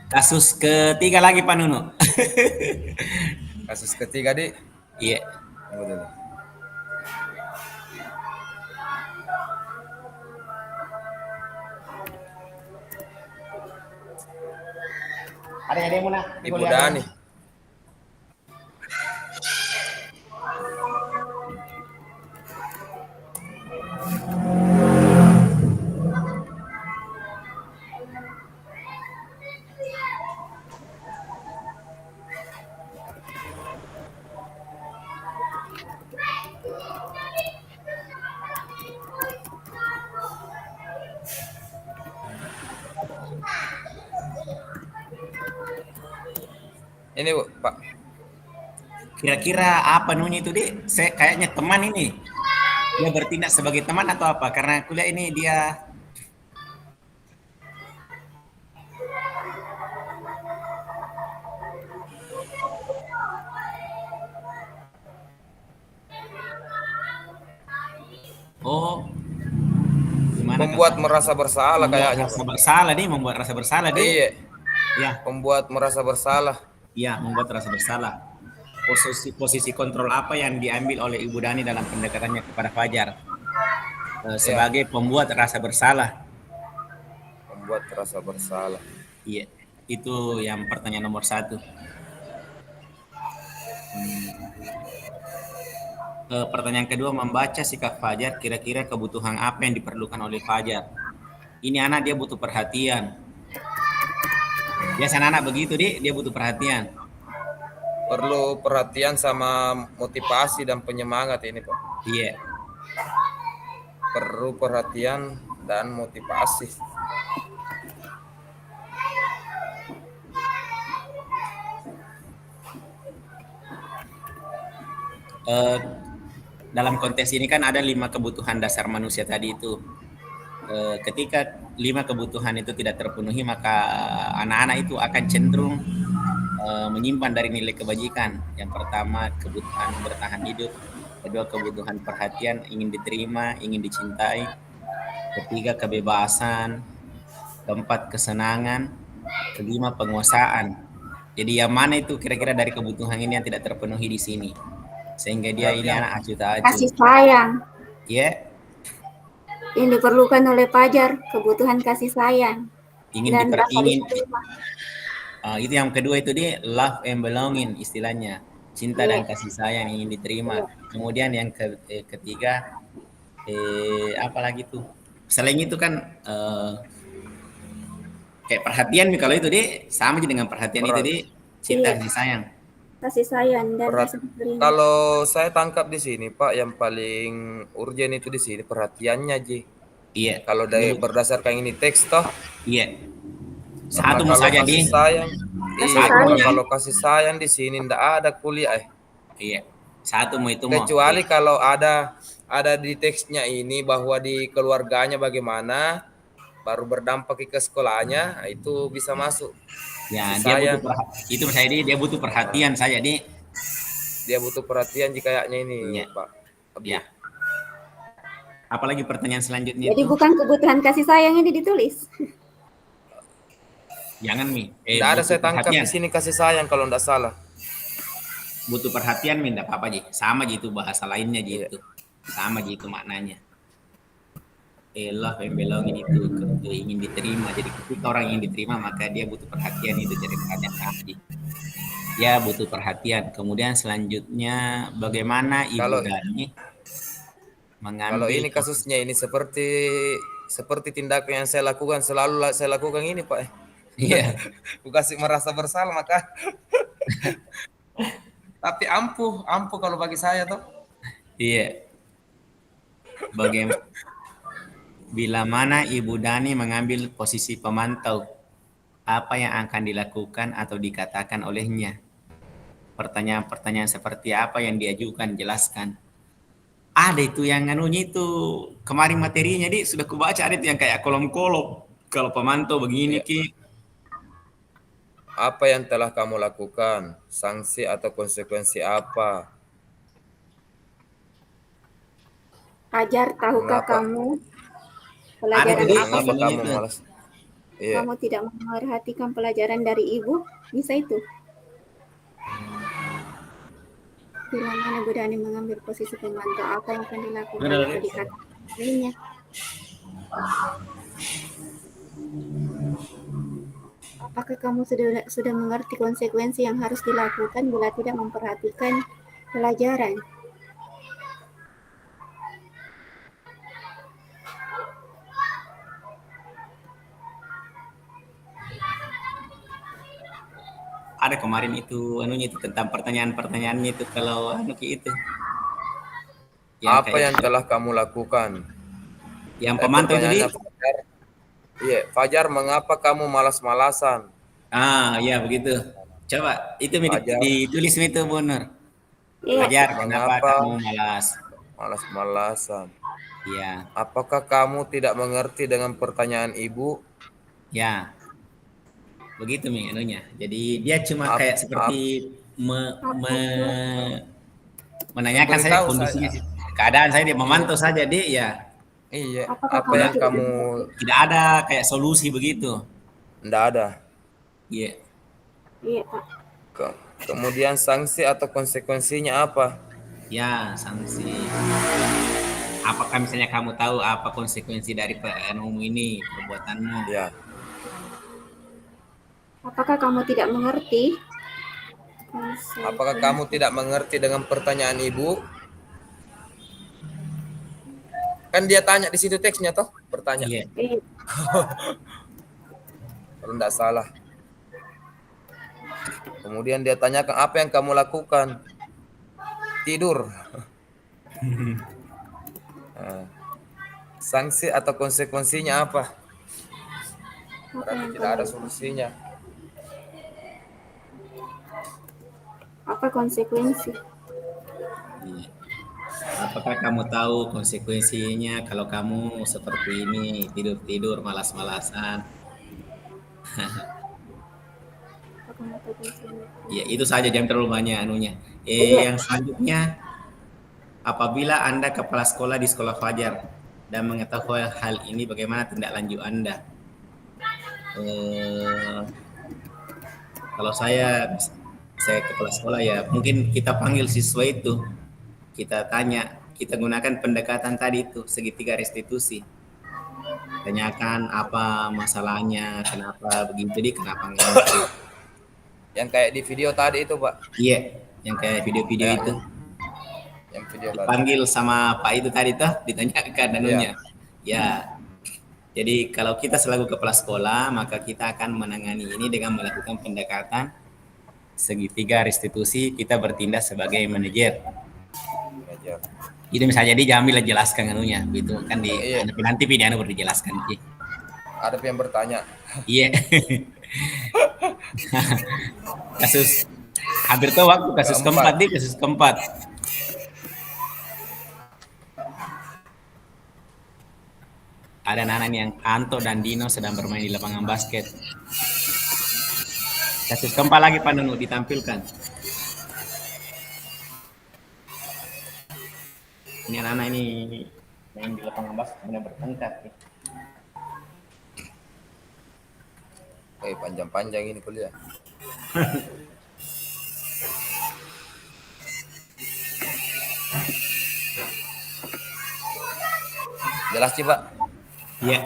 Kasus ketiga lagi Pak Nuno. Kasus ketiga, Dik. Iya. Tunggu dulu. Ada yang mau nak? Ibu Dani. Ini Bu, Pak. Kira-kira apa Nunya itu Dik? Saya kayaknya teman ini. Dia bertindak sebagai teman atau apa? Karena kuliah ini dia oh gimana Membuat Kak? merasa bersalah Membuat kayaknya, rasa Pak. bersalah nih, membuat rasa bersalah deh. Iya, Ya, membuat merasa bersalah. ya membuat rasa bersalah. Posisi kontrol apa yang diambil oleh Ibu Dani dalam pendekatannya kepada Fajar sebagai pembuat rasa bersalah? Membuat rasa bersalah. Iya, itu yang pertanyaan nomor 1. Pertanyaan kedua, membaca sikap Fajar, kira-kira kebutuhan apa yang diperlukan oleh Fajar? Ini anak dia butuh perhatian. Biasa anak begitu dia butuh perhatian. Perlu perhatian sama motivasi dan penyemangat ini, Pak. Iya. Perlu perhatian dan motivasi. Dalam konteks ini kan ada 5 kebutuhan dasar manusia tadi itu. Ketika 5 kebutuhan itu tidak terpenuhi, maka anak-anak itu akan cenderung menyimpan dari nilai kebajikan. Yang pertama, kebutuhan bertahan hidup. Kedua, kebutuhan perhatian, ingin diterima, ingin dicintai. Ketiga, kebebasan. Keempat, kesenangan. Kelima, penguasaan. Jadi yang mana itu kira-kira dari kebutuhan ini yang tidak terpenuhi di sini? Sehingga dia ini anak acuh tak acuh. Kasih sayang Ya, yang diperlukan oleh Fajar, kebutuhan kasih sayang ingin dan rasa ingin diterima. itu yang kedua itu dia love and belonging istilahnya, cinta dan Iya. kasih sayang ingin diterima. Kemudian yang ketiga apa lagi tuh? Selain itu kan kayak perhatian nih, kalau itu dia sama aja dengan perhatian itu dia cinta Iya. kasih sayang. Kasih sayang dan Berat. rasa diterima. Kalau saya tangkap di sini, Pak, yang paling urgent itu di sini perhatiannya, Ji. Iya. Kalau dari berdasarkan ini teks toh, Iya. karena Satu mau kalau saja kasih di sayang, Kasih iya, sayang. kalau kasih sayang di sini ndak ada kuliah. Iya. Satu mau itu mau. Kecuali kalau ada di teksnya ini bahwa di keluarganya bagaimana, baru berdampak ke sekolahnya, itu bisa masuk. Ya, Kasih dia sayang. butuh itu saya dia butuh perhatian saya di. Dia butuh perhatian jika kayaknya ini, Iya. Pak. Ya. Apalagi pertanyaan selanjutnya Jadi itu? bukan kebutuhan kasih sayang ini ditulis. Jangan Mi. Tidak ada saya tangkap di sini kasih sayang kalau tidak salah. Butuh perhatian Mi, enggak apa-apa Ji. Sama gitu bahasa lainnya gitu. Sama gitu maknanya. Love and belonging itu ingin diterima. Jadi ketika orang ingin diterima maka dia butuh perhatian, itu jadi perhatian kami. Ya butuh perhatian. Kemudian selanjutnya bagaimana Ibu Dani mengambil. Kalau ini kasusnya ini seperti tindakan yang saya lakukan, selalu saya lakukan ini, Pak. Iya. Kasih merasa bersalah maka. Tapi ampuh kalau bagi saya tuh. Iya. Bagaimana bila mana Ibu Dani mengambil posisi pemantau, apa yang akan dilakukan atau dikatakan olehnya? Pertanyaan-pertanyaan seperti apa yang diajukan, jelaskan. Ada itu yang anunya itu kemarin materinya di sudah kubaca, ada itu yang kayak kolom-kolom. Kalau pemantau begini Ki. Apa yang telah kamu lakukan? Sanksi atau konsekuensi apa? Fajar, tahukah Mengapa? kamu Ada pelajaran tadi apa Mengapa yang kamu itu. malas? Iya. kamu tidak memperhatikan pelajaran dari ibu? Bisa itu. Bila mana Budani mengambil posisi pemantau, apa yang akan dilakukan Benar, atau Rit. dikatakan olehnya? Apakah kamu sudah mengerti konsekuensi yang harus dilakukan bila tidak memperhatikan pelajaran? Ada kemarin itu anunya itu tentang pertanyaan-pertanyaannya itu kalau anu Ki itu yang Apa kayak yang telah kamu lakukan? yang pemantau itu di Pertanyaannya Fajar. Iya, Fajar, mengapa kamu malas-malasan? ya begitu. Coba itu Fajar, ditulis itu benar. Iya, Fajar, kenapa mengapa kamu malas? malas-malasan? Ya, Apakah kamu tidak mengerti dengan pertanyaan ibu? ya, begitu Mi anunya. Jadi dia cuma Ap, kayak ap, seperti apakah menanyakan saja memberitahu kondisinya, saya. keadaan saya dia Iya, memantau saja dia ya iya. apakah Apa kamu yang tidak kamu tidak ada kayak solusi begitu. tidak ada? Iya. Iya, Pak. Kemudian sanksi atau konsekuensinya apa? Ya, sanksi. Apakah misalnya kamu tahu apa konsekuensi dari anumu ini, perbuatanmu? Ya, Apakah kamu tidak mengerti apakah kamu konsekuensi? tidak mengerti dengan pertanyaan ibu? Kan dia tanya di situ teksnya toh, bertanya. Iya. Iya, Kalau tidak salah. Kemudian dia tanyakan apa yang kamu lakukan? Tidur. Nah, sanksi atau konsekuensinya apa? apa Berarti yang tidak kamu ada lakukan? solusinya. Apa konsekuensi? Iya. Apakah kamu tahu konsekuensinya kalau kamu seperti ini, tidur-tidur, malas-malasan? Apa kamu tahu konsekuensi? Ya, itu saja, jangan terlalu banyak anunya. Iya, Yang selanjutnya, apabila Anda kepala sekolah di sekolah Fajar dan mengetahui hal ini, bagaimana tindak lanjut Anda? Eh, Kalau saya kepala sekolah ya, mungkin kita panggil siswa itu, kita tanya, kita gunakan pendekatan tadi itu segitiga restitusi. Tanyakan apa masalahnya, kenapa begini, jadi kenapa nggak ngerti. Yang kayak di video tadi itu, Pak. Iya, yang kayak video-video itu. Kayaknya. Yang video tadi. Dipanggil sama Pak itu tadi tuh, ditanyakan anunya. Ya, jadi kalau kita selaku kepala sekolah, maka kita akan menangani ini dengan melakukan pendekatan segitiga restitusi, kita bertindak sebagai manajer. Manajer. Itu misalnya jadi jamil jelaskan anunya, gitu kan di Iya. nanti video anu baru dijelaskan. Ada yang bertanya. Iya. Kasus hampir tuh waktu kasus keempat di kasus keempat. Ada anak yang Anto dan Dino sedang bermain di lapangan basket. Kasus keempat lagi Pak Nunu ditampilkan. Ini anak-anak ini main di lapangan basket kemudian bertengkar. Panjang-panjang ini kuliah. Jelas sih, Pak? Iya.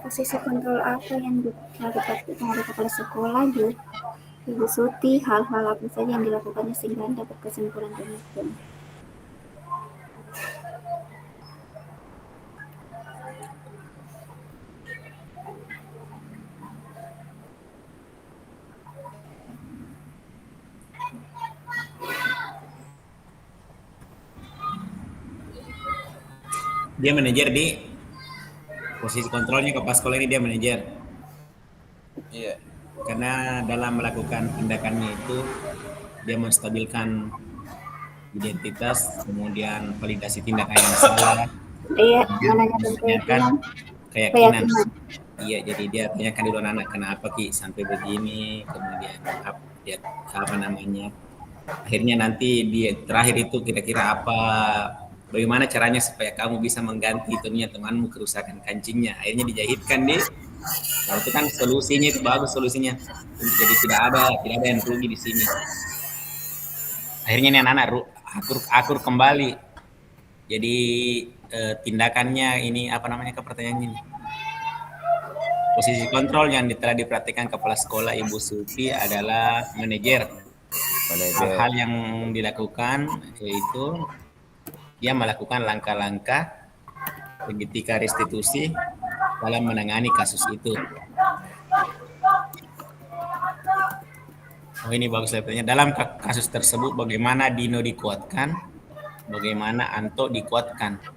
posisi kontrol apa yang dipraktikkan oleh kepala sekolah, Ibu Suti, hal-hal apa saja yang dilakukannya sehingga dapat kesimpulan demikian. Dia manajer di posisi kontrolnya kepala sekolah ini, dia manajer. Iya. Karena dalam melakukan tindakannya itu dia menstabilkan identitas, kemudian validasi tindakan yang salah, Iya, Ya, menanyakan menanyakan keyakinan. keyakinan. Iya, jadi dia tanyakan dulu anak kenapa Ki sampai begini, kemudian dia apa namanya. Akhirnya nanti di terakhir itu kira-kira apa, bagaimana caranya supaya kamu bisa mengganti itunya temanmu kerusakan kancingnya. Akhirnya dijahitkan deh. Nah, itu kan solusinya itu bagus solusinya. Jadi tidak ada yang rugi di sini. Akhirnya ini anak-anak akur akur kembali. Jadi tindakannya ini apa namanya ke pertanyaannya ini? Posisi kontrol yang telah diperhatikan kepala sekolah Ibu Suti adalah manajer. Manajer. Hal-hal yang dilakukan yaitu dia melakukan langkah-langkah ketika restitusi dalam menangani kasus itu. Oh ini bagus saya. Dalam kasus tersebut bagaimana Dino dikuatkan, bagaimana Anto dikuatkan.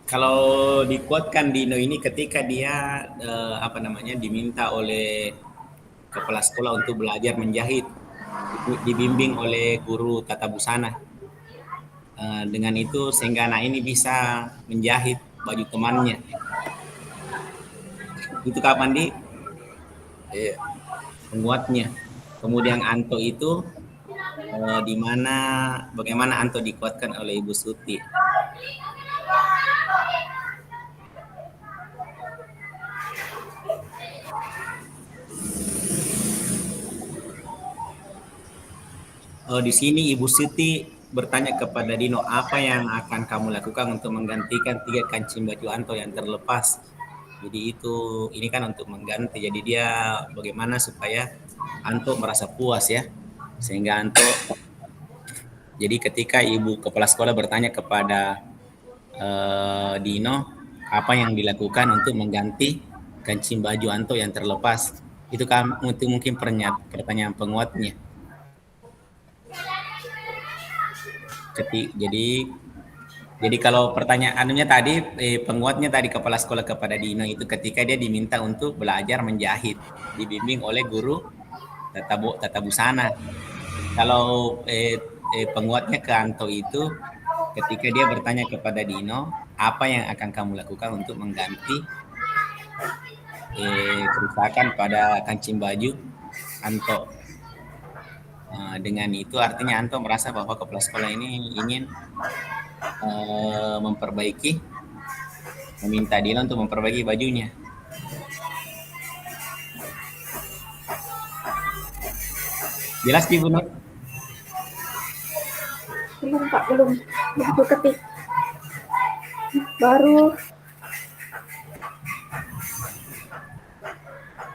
Kalau dikuatkan Dino ini ketika dia apa namanya diminta oleh kepala sekolah untuk belajar menjahit, dibimbing oleh guru tata busana. Dengan itu sehingga anak ini bisa menjahit baju temannya. Itu kapan di Iya. penguatnya. Kemudian Anto itu di mana bagaimana Anto dikuatkan oleh Ibu Suti. Di sini Ibu Siti bertanya kepada Dino, apa yang akan kamu lakukan untuk menggantikan 3 kancing baju Anto yang terlepas? Jadi ini kan untuk mengganti. Jadi dia bagaimana supaya Anto merasa puas ya. Sehingga Anto, jadi ketika Ibu Kepala Sekolah bertanya kepada Dino, apa yang dilakukan untuk mengganti kancing baju Anto yang terlepas? Itu kan mungkin pertanyaan penguatnya. Jadi kalau pertanyaannya tadi penguatnya tadi kepala sekolah kepada Dino itu ketika dia diminta untuk belajar menjahit dibimbing oleh guru tata busana. Kalau penguatnya ke Anto itu ketika dia bertanya kepada Dino apa yang akan kamu lakukan untuk mengganti kerusakan pada kancing baju Anto. Dengan itu artinya Anto merasa bahwa kepala sekolah ini ingin meminta Dino untuk memperbaiki bajunya. Jelas di Bu Nur? Belum Pak, belum. Aku ketik. Baru.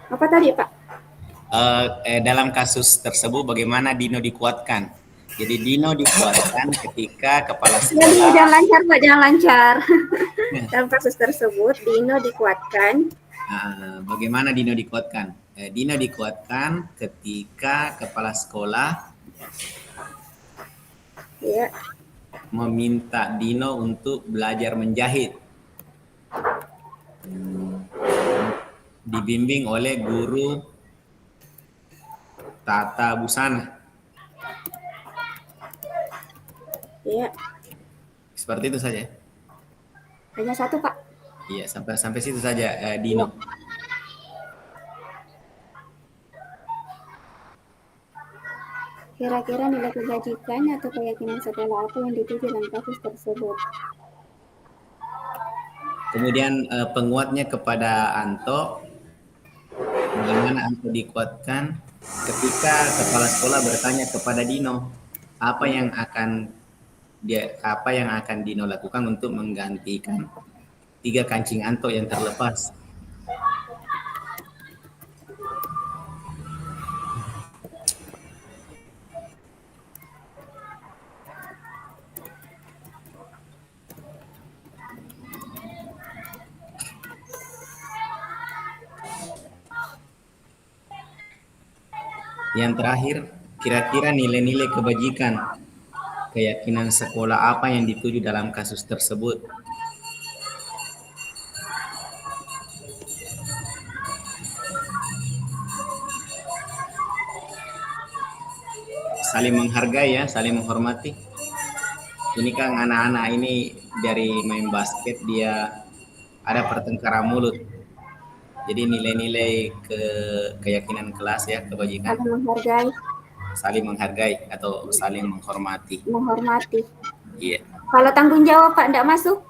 Apa tadi Pak? Dalam kasus tersebut bagaimana Dino dikuatkan? Jadi Dino dikuatkan ketika kepala sekolah. Jangan lancar Pak, jangan lancar. Dalam kasus tersebut Dino dikuatkan. Bagaimana Dino dikuatkan? Dino dikuatkan ketika kepala sekolah Ya. meminta Dino untuk belajar menjahit. Dibimbing oleh guru tata busana. Iya. Seperti itu saja. Hanya satu Pak. Iya, sampai situ saja Dino. Kira-kira nilai kebajikan atau keyakinan sekolah apa yang dituju dalam kasus tersebut? Kemudian penguatnya kepada Anto, bagaimana Anto dikuatkan ketika kepala sekolah bertanya kepada Dino, apa yang akan Dino lakukan untuk menggantikan 3 kancing Anto yang terlepas. Yang terakhir, kira-kira nilai-nilai kebajikan, keyakinan sekolah apa yang dituju dalam kasus tersebut. Saling menghargai ya, saling menghormati. Ini kan anak-anak ini dari main basket dia ada pertengkaran mulut. Jadi nilai-nilai keyakinan kelas ya, kebajikan, Saling menghargai, saling menghargai atau saling menghormati. menghormati. Iya. Kalau tanggung jawab Pak enggak masuk?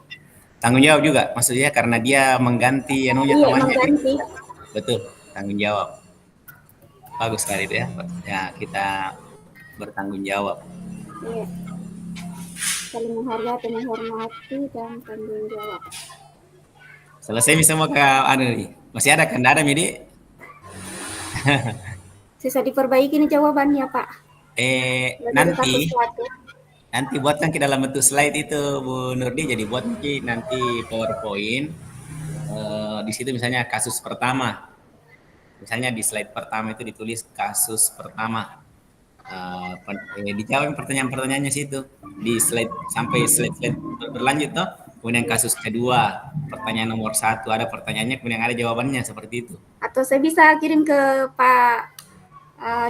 Tanggung jawab juga maksudnya karena dia mengganti anunya Iya, temannya. mengganti. Betul, tanggung jawab. Bagus sekali itu ya. Ya, kita bertanggung jawab. Iya. Saling menghargai atau menghormati dan tanggung jawab. Selesai nih semua ke anu nih. Masih ada kan? Nggak ada Midi? Sisa diperbaiki nih jawabannya Pak. Nanti Satu-satu. nanti buatkan ke dalam bentuk slide itu Bu Nurdi. Jadi buat nanti PowerPoint. Di situ misalnya kasus pertama. Misalnya di slide pertama itu ditulis kasus pertama. Dijawab pertanyaan-pertanyaannya situ di slide sampai slide berlanjut toh. Kemudian kasus kedua, pertanyaan nomor 1 ada pertanyaannya, kemudian ada jawabannya seperti itu. Atau saya bisa kirim ke Pak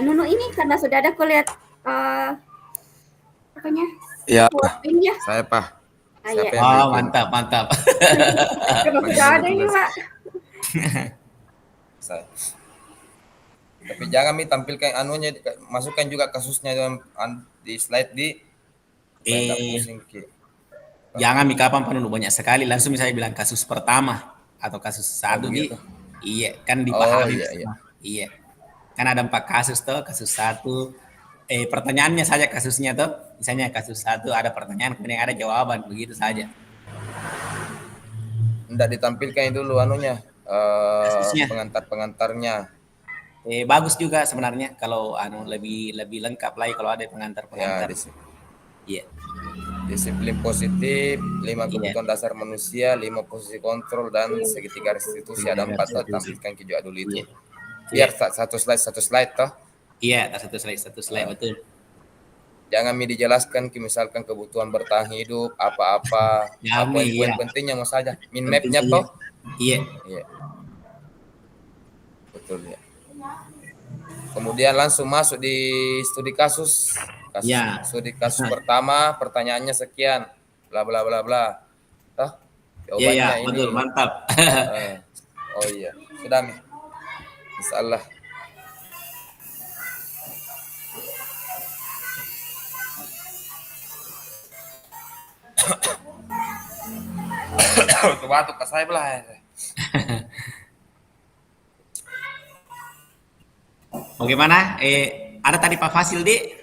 Nunu ini karena sudah ada aku lihat apanya? Ya, PowerPoint-nya. saya Pak. Iya. Oh, mantap, mantap. Karena sudah ada ini Pak. Saya. Tapi jangan tampilkan anunya, masukkan juga kasusnya dalam di slide di pusing Ki. Jangan kapan penuh banyak sekali langsung misalnya bilang kasus pertama atau kasus satu gitu. Iya kan dipahami. Iya. Iya. Kan ada 4 kasus tuh, kasus 1 pertanyaannya saja kasusnya tuh, misalnya kasus 1 ada pertanyaan kemudian ada jawaban, begitu saja. Enggak ditampilkan dulu anunya pengantar-pengantarnya. Bagus juga sebenarnya kalau lebih lengkap lagi kalau ada pengantar-pengantar. Iya. Disiplin positif, 5 kebutuhan dasar manusia, 5 posisi kontrol dan segitiga restitusi ada 4 tampilkan ke juga dulu itu. Biar satu slide toh. Iya, satu slide betul. Jangan dijelaskan misalkan kebutuhan bertahan hidup apa-apa, poin-poin pentingnya mau saja. Min mapnya toh. Iya. Betul ya. Kemudian langsung masuk di studi kasus. Studi kasus pertama, pertanyaannya sekian, bla bla bla bla. Toh? Jawabannya ini. Betul, mantap. Oh iya, sudah Mi. Insyaallah. Batuk ke saya belah. Bagaimana? Ada tadi Pak Fasil, Di.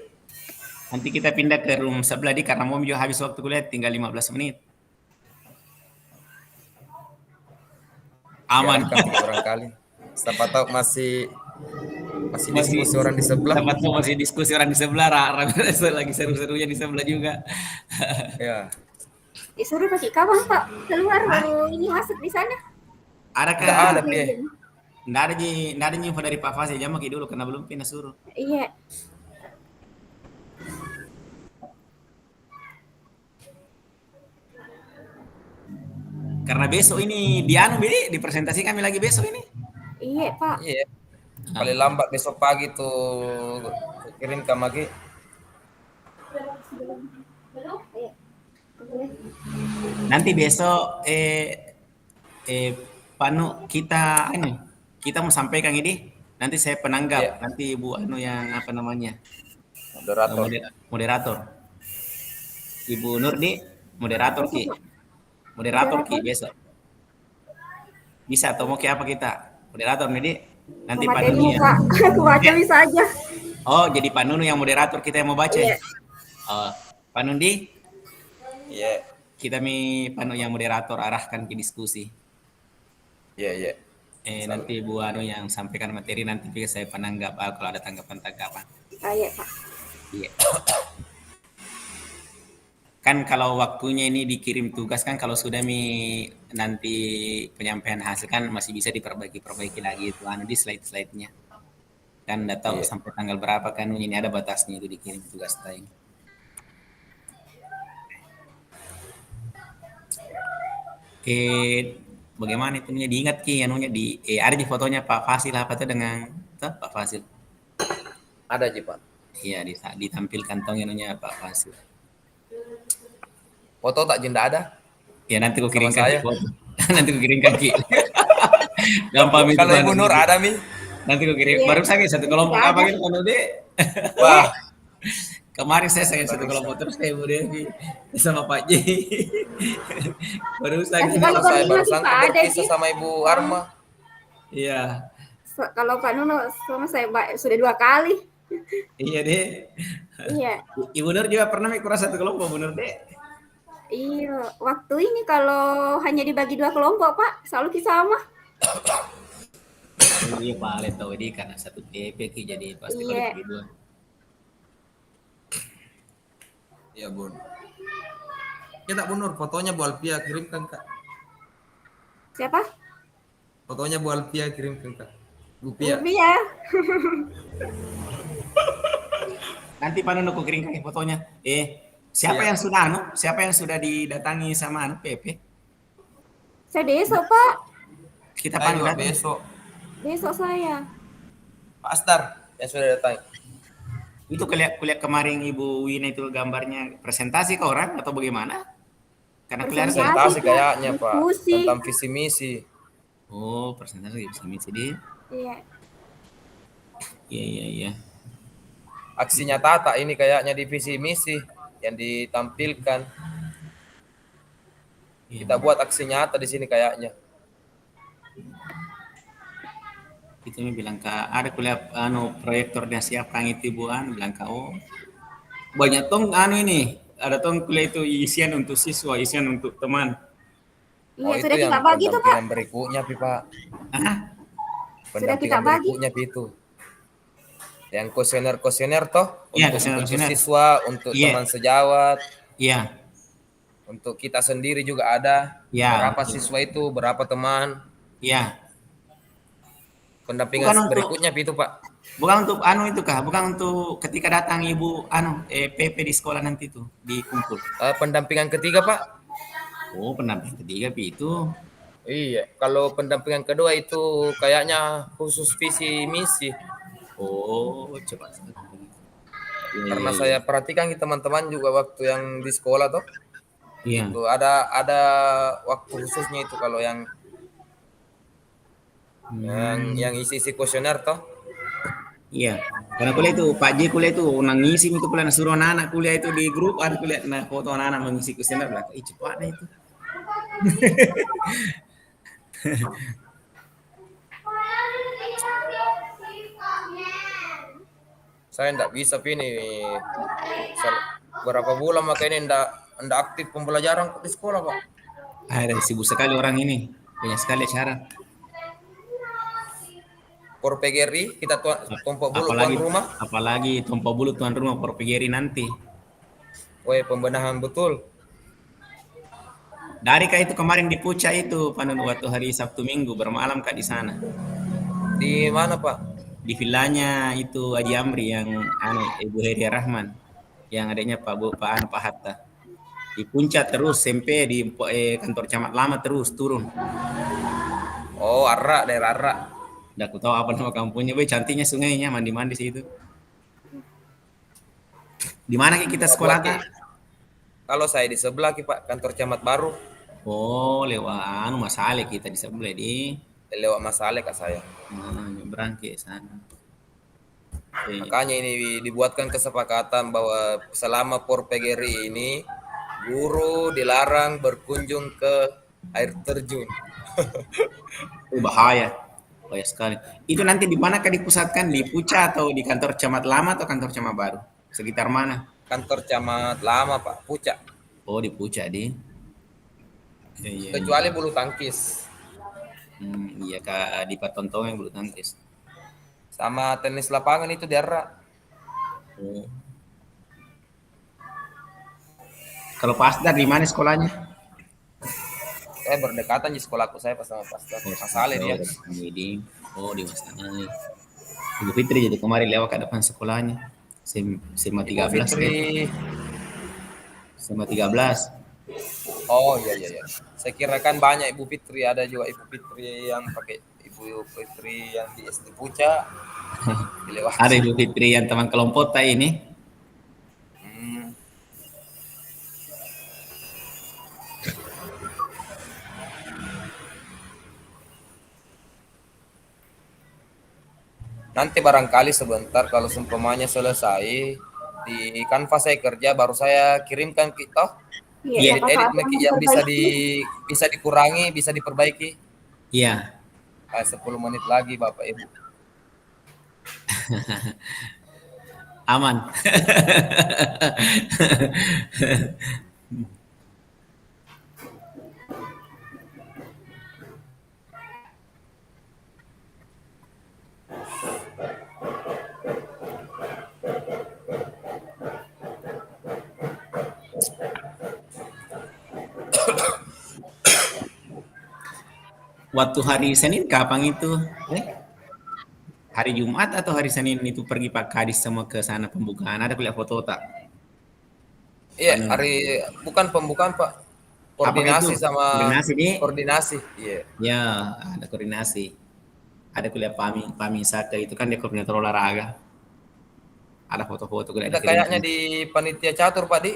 Nanti kita pindah ke room sebelah, Di, karena mau juga habis waktu kuliah, tinggal 15 menit. Aman. Barangkali. Siapa tahu masih diskusi orang di sebelah. Siapa tahu masih diskusi orang di sebelah, lagi seru-serunya di sebelah juga. Ya. Disuruh pakai kawan Pak, keluar baru ini masuk di sana. Ada Nggak ada info dari Pak Fasil, jangan pakai dulu karena belum pindah suruh. Iya. Karena besok ini dipresentasi kami lagi besok ini. Iya Pak. Iya. Paling lambat besok pagi tuh kirim ke Magi. Nanti besok Panu kita mau sampaikan ini. Nanti saya penanggap. Nanti Ibu yang apa namanya? Moderator. Ibu Nurdi moderator Ki. Moderator Ki besok. Bisa atau mau apa kita? Moderator nih, Nanti Pak Nunu ya. Aku baca bisa aja. Oh, jadi Pak Nunu yang moderator, kita yang mau baca ya? Pak Nundi? Iya. Kita Pak Nunu yang moderator, arahkan ke diskusi. Iya. Nanti Bu Anu yang sampaikan materi, nanti saya penanggap kalau ada tanggapan-tanggapan. Iya Pak. Iya. Kan kalau waktunya ini dikirim tugas kan kalau sudah nanti penyampaian hasil kan masih bisa diperbaiki lagi itu di slide-slide-nya. Kan enggak tahu Iya. sampai tanggal berapa kan ini ada batasnya itu dikirim tugas time. Oke, bagaimana itu diingat Ki anunya ada di fotonya Pak Fasil apa tuh dengan tuh, Pak Fasil. Ada Ji Pak. Iya, ditampilkan tong anunya Pak Fasil. Foto tak jenda ada Ya nanti ku sama kirimkan Ki saya. foto. Nanti ku kirimkan Ki. Gampang itu Kalau Ibu Pak. Nur ada Mi. Nanti ku kirim. Iya. Baru saja satu kelompok Nggak apa ada. gitu kan Dek? Wah, Kemarin saya satu kelompok terus kayak Bu Devi sama Pak J. Baru Tapi saja. kalau saya Pak barusan Nggak ada berpisah sih. sama Ibu Arma. Iya, Kalau Pak Nuno sama saya sudah 2 kali. iya deh. Iya. Ibu Nur juga pernah ikut satu kelompok Bu Nur deh. Iya, waktu ini kalau hanya dibagi 2 kelompok, Pak, selalu sama. Iya Pak Ale tahu ini karena satu TP Ki jadi pasti kalau Iya. dibagi dua. Iya Bun. Kita Bu Nur, fotonya Bu Alpia kirimkan Kak. Siapa? Fotonya Bu Alpia kirimkan Kak. Bu Pia. Iya. Nanti Pak Nunu ku kirimkan fotonya. Siapa Iya. yang sudah Siapa yang sudah didatangi sama PP? Saya besok, Pak. Kita Saya panggil juga datang. besok. Besok saya. Pak Astar yang sudah datang. Itu kulihat kemarin Ibu Wina itu gambarnya presentasi ke orang atau bagaimana? Karena kelihatan Presentasi Pak. kayaknya Pak Diskusi. tentang visi misi. oh presentasi bisa misi dia. Iya. Iya. Aksinya Tata ini kayaknya di visi misi yang ditampilkan. Iya. Kita buat aksi nyata di sini kayaknya. Itu bilang Kak, ada kuliah proyektornya siapa itu Ibuan bilang Kak, oh banyak tong ini ada tong kuliah itu isian untuk siswa, isian untuk teman. Iya, itu sudah yang kita bagi tuh, Pak. pendampingan berikutnya Pi Pak. Ah, Sudah kita Pendampingan bagi. berikutnya Pi itu. Yang kuesioner toh Iya, untuk kuesioner. siswa, untuk Iya. teman sejawat, iya, untuk kita sendiri juga ada. Iya, Berapa betul. siswa itu, berapa teman. iya. Pendampingan Bukan untuk- berikutnya Pi itu Pak. Bukan untuk itu Kak, bukan untuk ketika datang Ibu PP di sekolah nanti tuh dikumpul. Pendampingan ketiga Pak. Oh, pendamping ketiga Pi itu. Iya, kalau pendampingan kedua itu kayaknya khusus visi misi. Oh, cepat sekali. Iya, Karena iya, saya perhatikan teman-teman juga waktu yang di sekolah tuh, iya. tuh ada waktu khususnya itu kalau yang isi kuesioner toh. Iya, karena kuliah itu Pak J kuliah itu nangis itu kuliah suruh anak-anak kuliah itu di grup ada kuliah nah foto anak-anak mengisi kuesioner bilang, cepat deh itu. Saya enggak bisa ini berapa bulan makanya enggak aktif pembelajaran di sekolah Pak. Ada sibuk sekali orang ini, banyak sekali acara. Por PGRI kita tumpuk bulu tuan rumah. Apalagi tumpah bulu tuan rumah Porpigeri nanti. Woi, pembenahan betul. Dari Kak itu kemarin di Puncak itu Panun waktu hari Sabtu Minggu bermalam Kak di sana. Di mana Pak? Di villanya itu Haji Amri yang Ibu Heri Rahman, yang adanya Pak Hatta. Di Puncak terus sampai di kantor camat lama terus turun. Oh, Arra, daerah Arra. Udah aku tahu apa nama kampungnya, cantiknya sungainya, mandi-mandi situ. Di mana kita sekolah Kak? Kalau saya di sebelah Pak, kantor camat baru. Oh, lewat Masale kita di sebelah di. Lewat Masale Kak saya. Nyebrang ke sana. Makanya ini dibuatkan kesepakatan bahwa selama PGRI ini guru dilarang berkunjung ke air terjun. Bahaya sekali. Itu nanti di mana Kak dipusatkan? Di Puncak atau di kantor camat lama atau kantor camat baru? Sekitar mana? Kantor camat lama Pak, Puncak. Oh, di Puncak di. Iya. Kecuali bulu tangkis. Iya Kak di Patontong yang bulu tangkis. Sama tenis lapangan itu di Arra. Oh. Kalau Pasdar di mana sekolahnya? Saya berdekatan di sekolahku saya pas sama Pastor. Masale dia. Di Wastanai. Ibu Fitri jadi kemarin lewat ke depan sekolahnya. SMA Ibu 13 Fitri. ya. SMA 13. Oh iya iya iya. Saya kira kan banyak Ibu Fitri, ada juga Ibu Fitri yang pakai Ibu Fitri yang di SD Puca Ada dilewati. Ibu Fitri yang teman kelompok tak ini. Hmm. Nanti barangkali sebentar kalau seumpamanya selesai di Canva saya kerja baru saya kirimkan kita Iya, Iya, siapa tahu edit ada yang yang bisa diperbaiki. bisa dikurangi, bisa diperbaiki. iya. 10 menit lagi Bapak Ibu. Aman. Waktu hari Senin kapan itu? Hari Jumat atau hari Senin itu pergi Pak Kadis semua ke sana pembukaan? Ada kuliah foto tak? Iya, Anu, hari bukan pembukaan Pak. apa itu? Koordinasi sama Koordinasi nih? koordinasi. Iya. Ya, ada koordinasi. Ada kuliah Pami Saka itu kan dia koordinator olahraga. Ada foto-foto kuliah Kita dikirim. kayaknya di panitia catur Pak Di.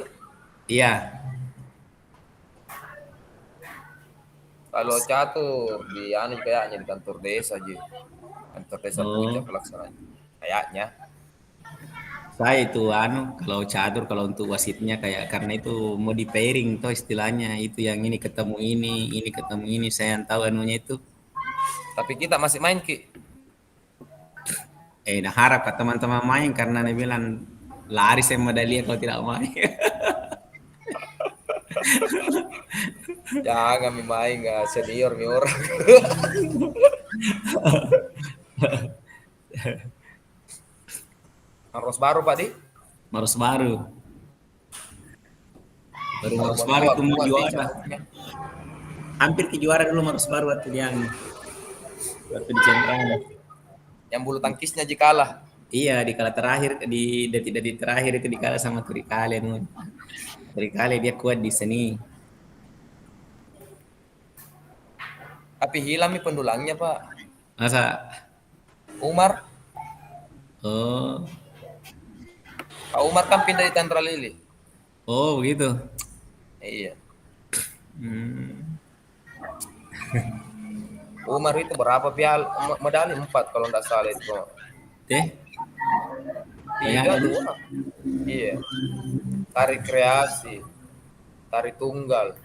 Iya, Kalau catur di anu kayaknya di kantor desa aja. Kantor desa Puja oh, pelaksanaan. Kayaknya. saya itu kalau catur kalau untuk wasitnya kayak karena itu mau di pairing tuh istilahnya itu yang ini ketemu ini saya yang tahu anunya itu. Tapi kita masih main Ki. Nah harap ke teman-teman main karena dia bilang lari saya medali kalau tidak main. Jangan main nggak senior mi orang. Harus baru Pak Di. Maros baru. Baru Baru Maros baru itu mau buat di juara. caturnya. Hampir ke juara dulu Maros baru waktu di Central. Yang bulu tangkisnya jikalah. Iya di kala terakhir di detik-detik terakhir itu dikalah sama Turikale nun. Turikale dia kuat di seni. Tapi hilang mi pendulangnya Pak. Masa Umar. oh Pak Umar kan pindah di Tantra Lili. oh begitu. Iya. Hmm. Umar itu berapa medali 4 kalau nggak salah itu. Teh 3 2. Iya. Tari kreasi, tari tunggal.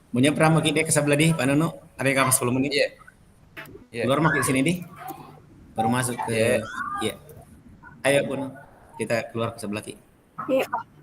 Punya pernah makin dia ke sebelah di Pak Nono ada yang 10 menit. Iya. Iya. Keluar makin sini di baru masuk ke Iya. iya. Ayo Puno kita keluar ke sebelah ki. Iya, Pak.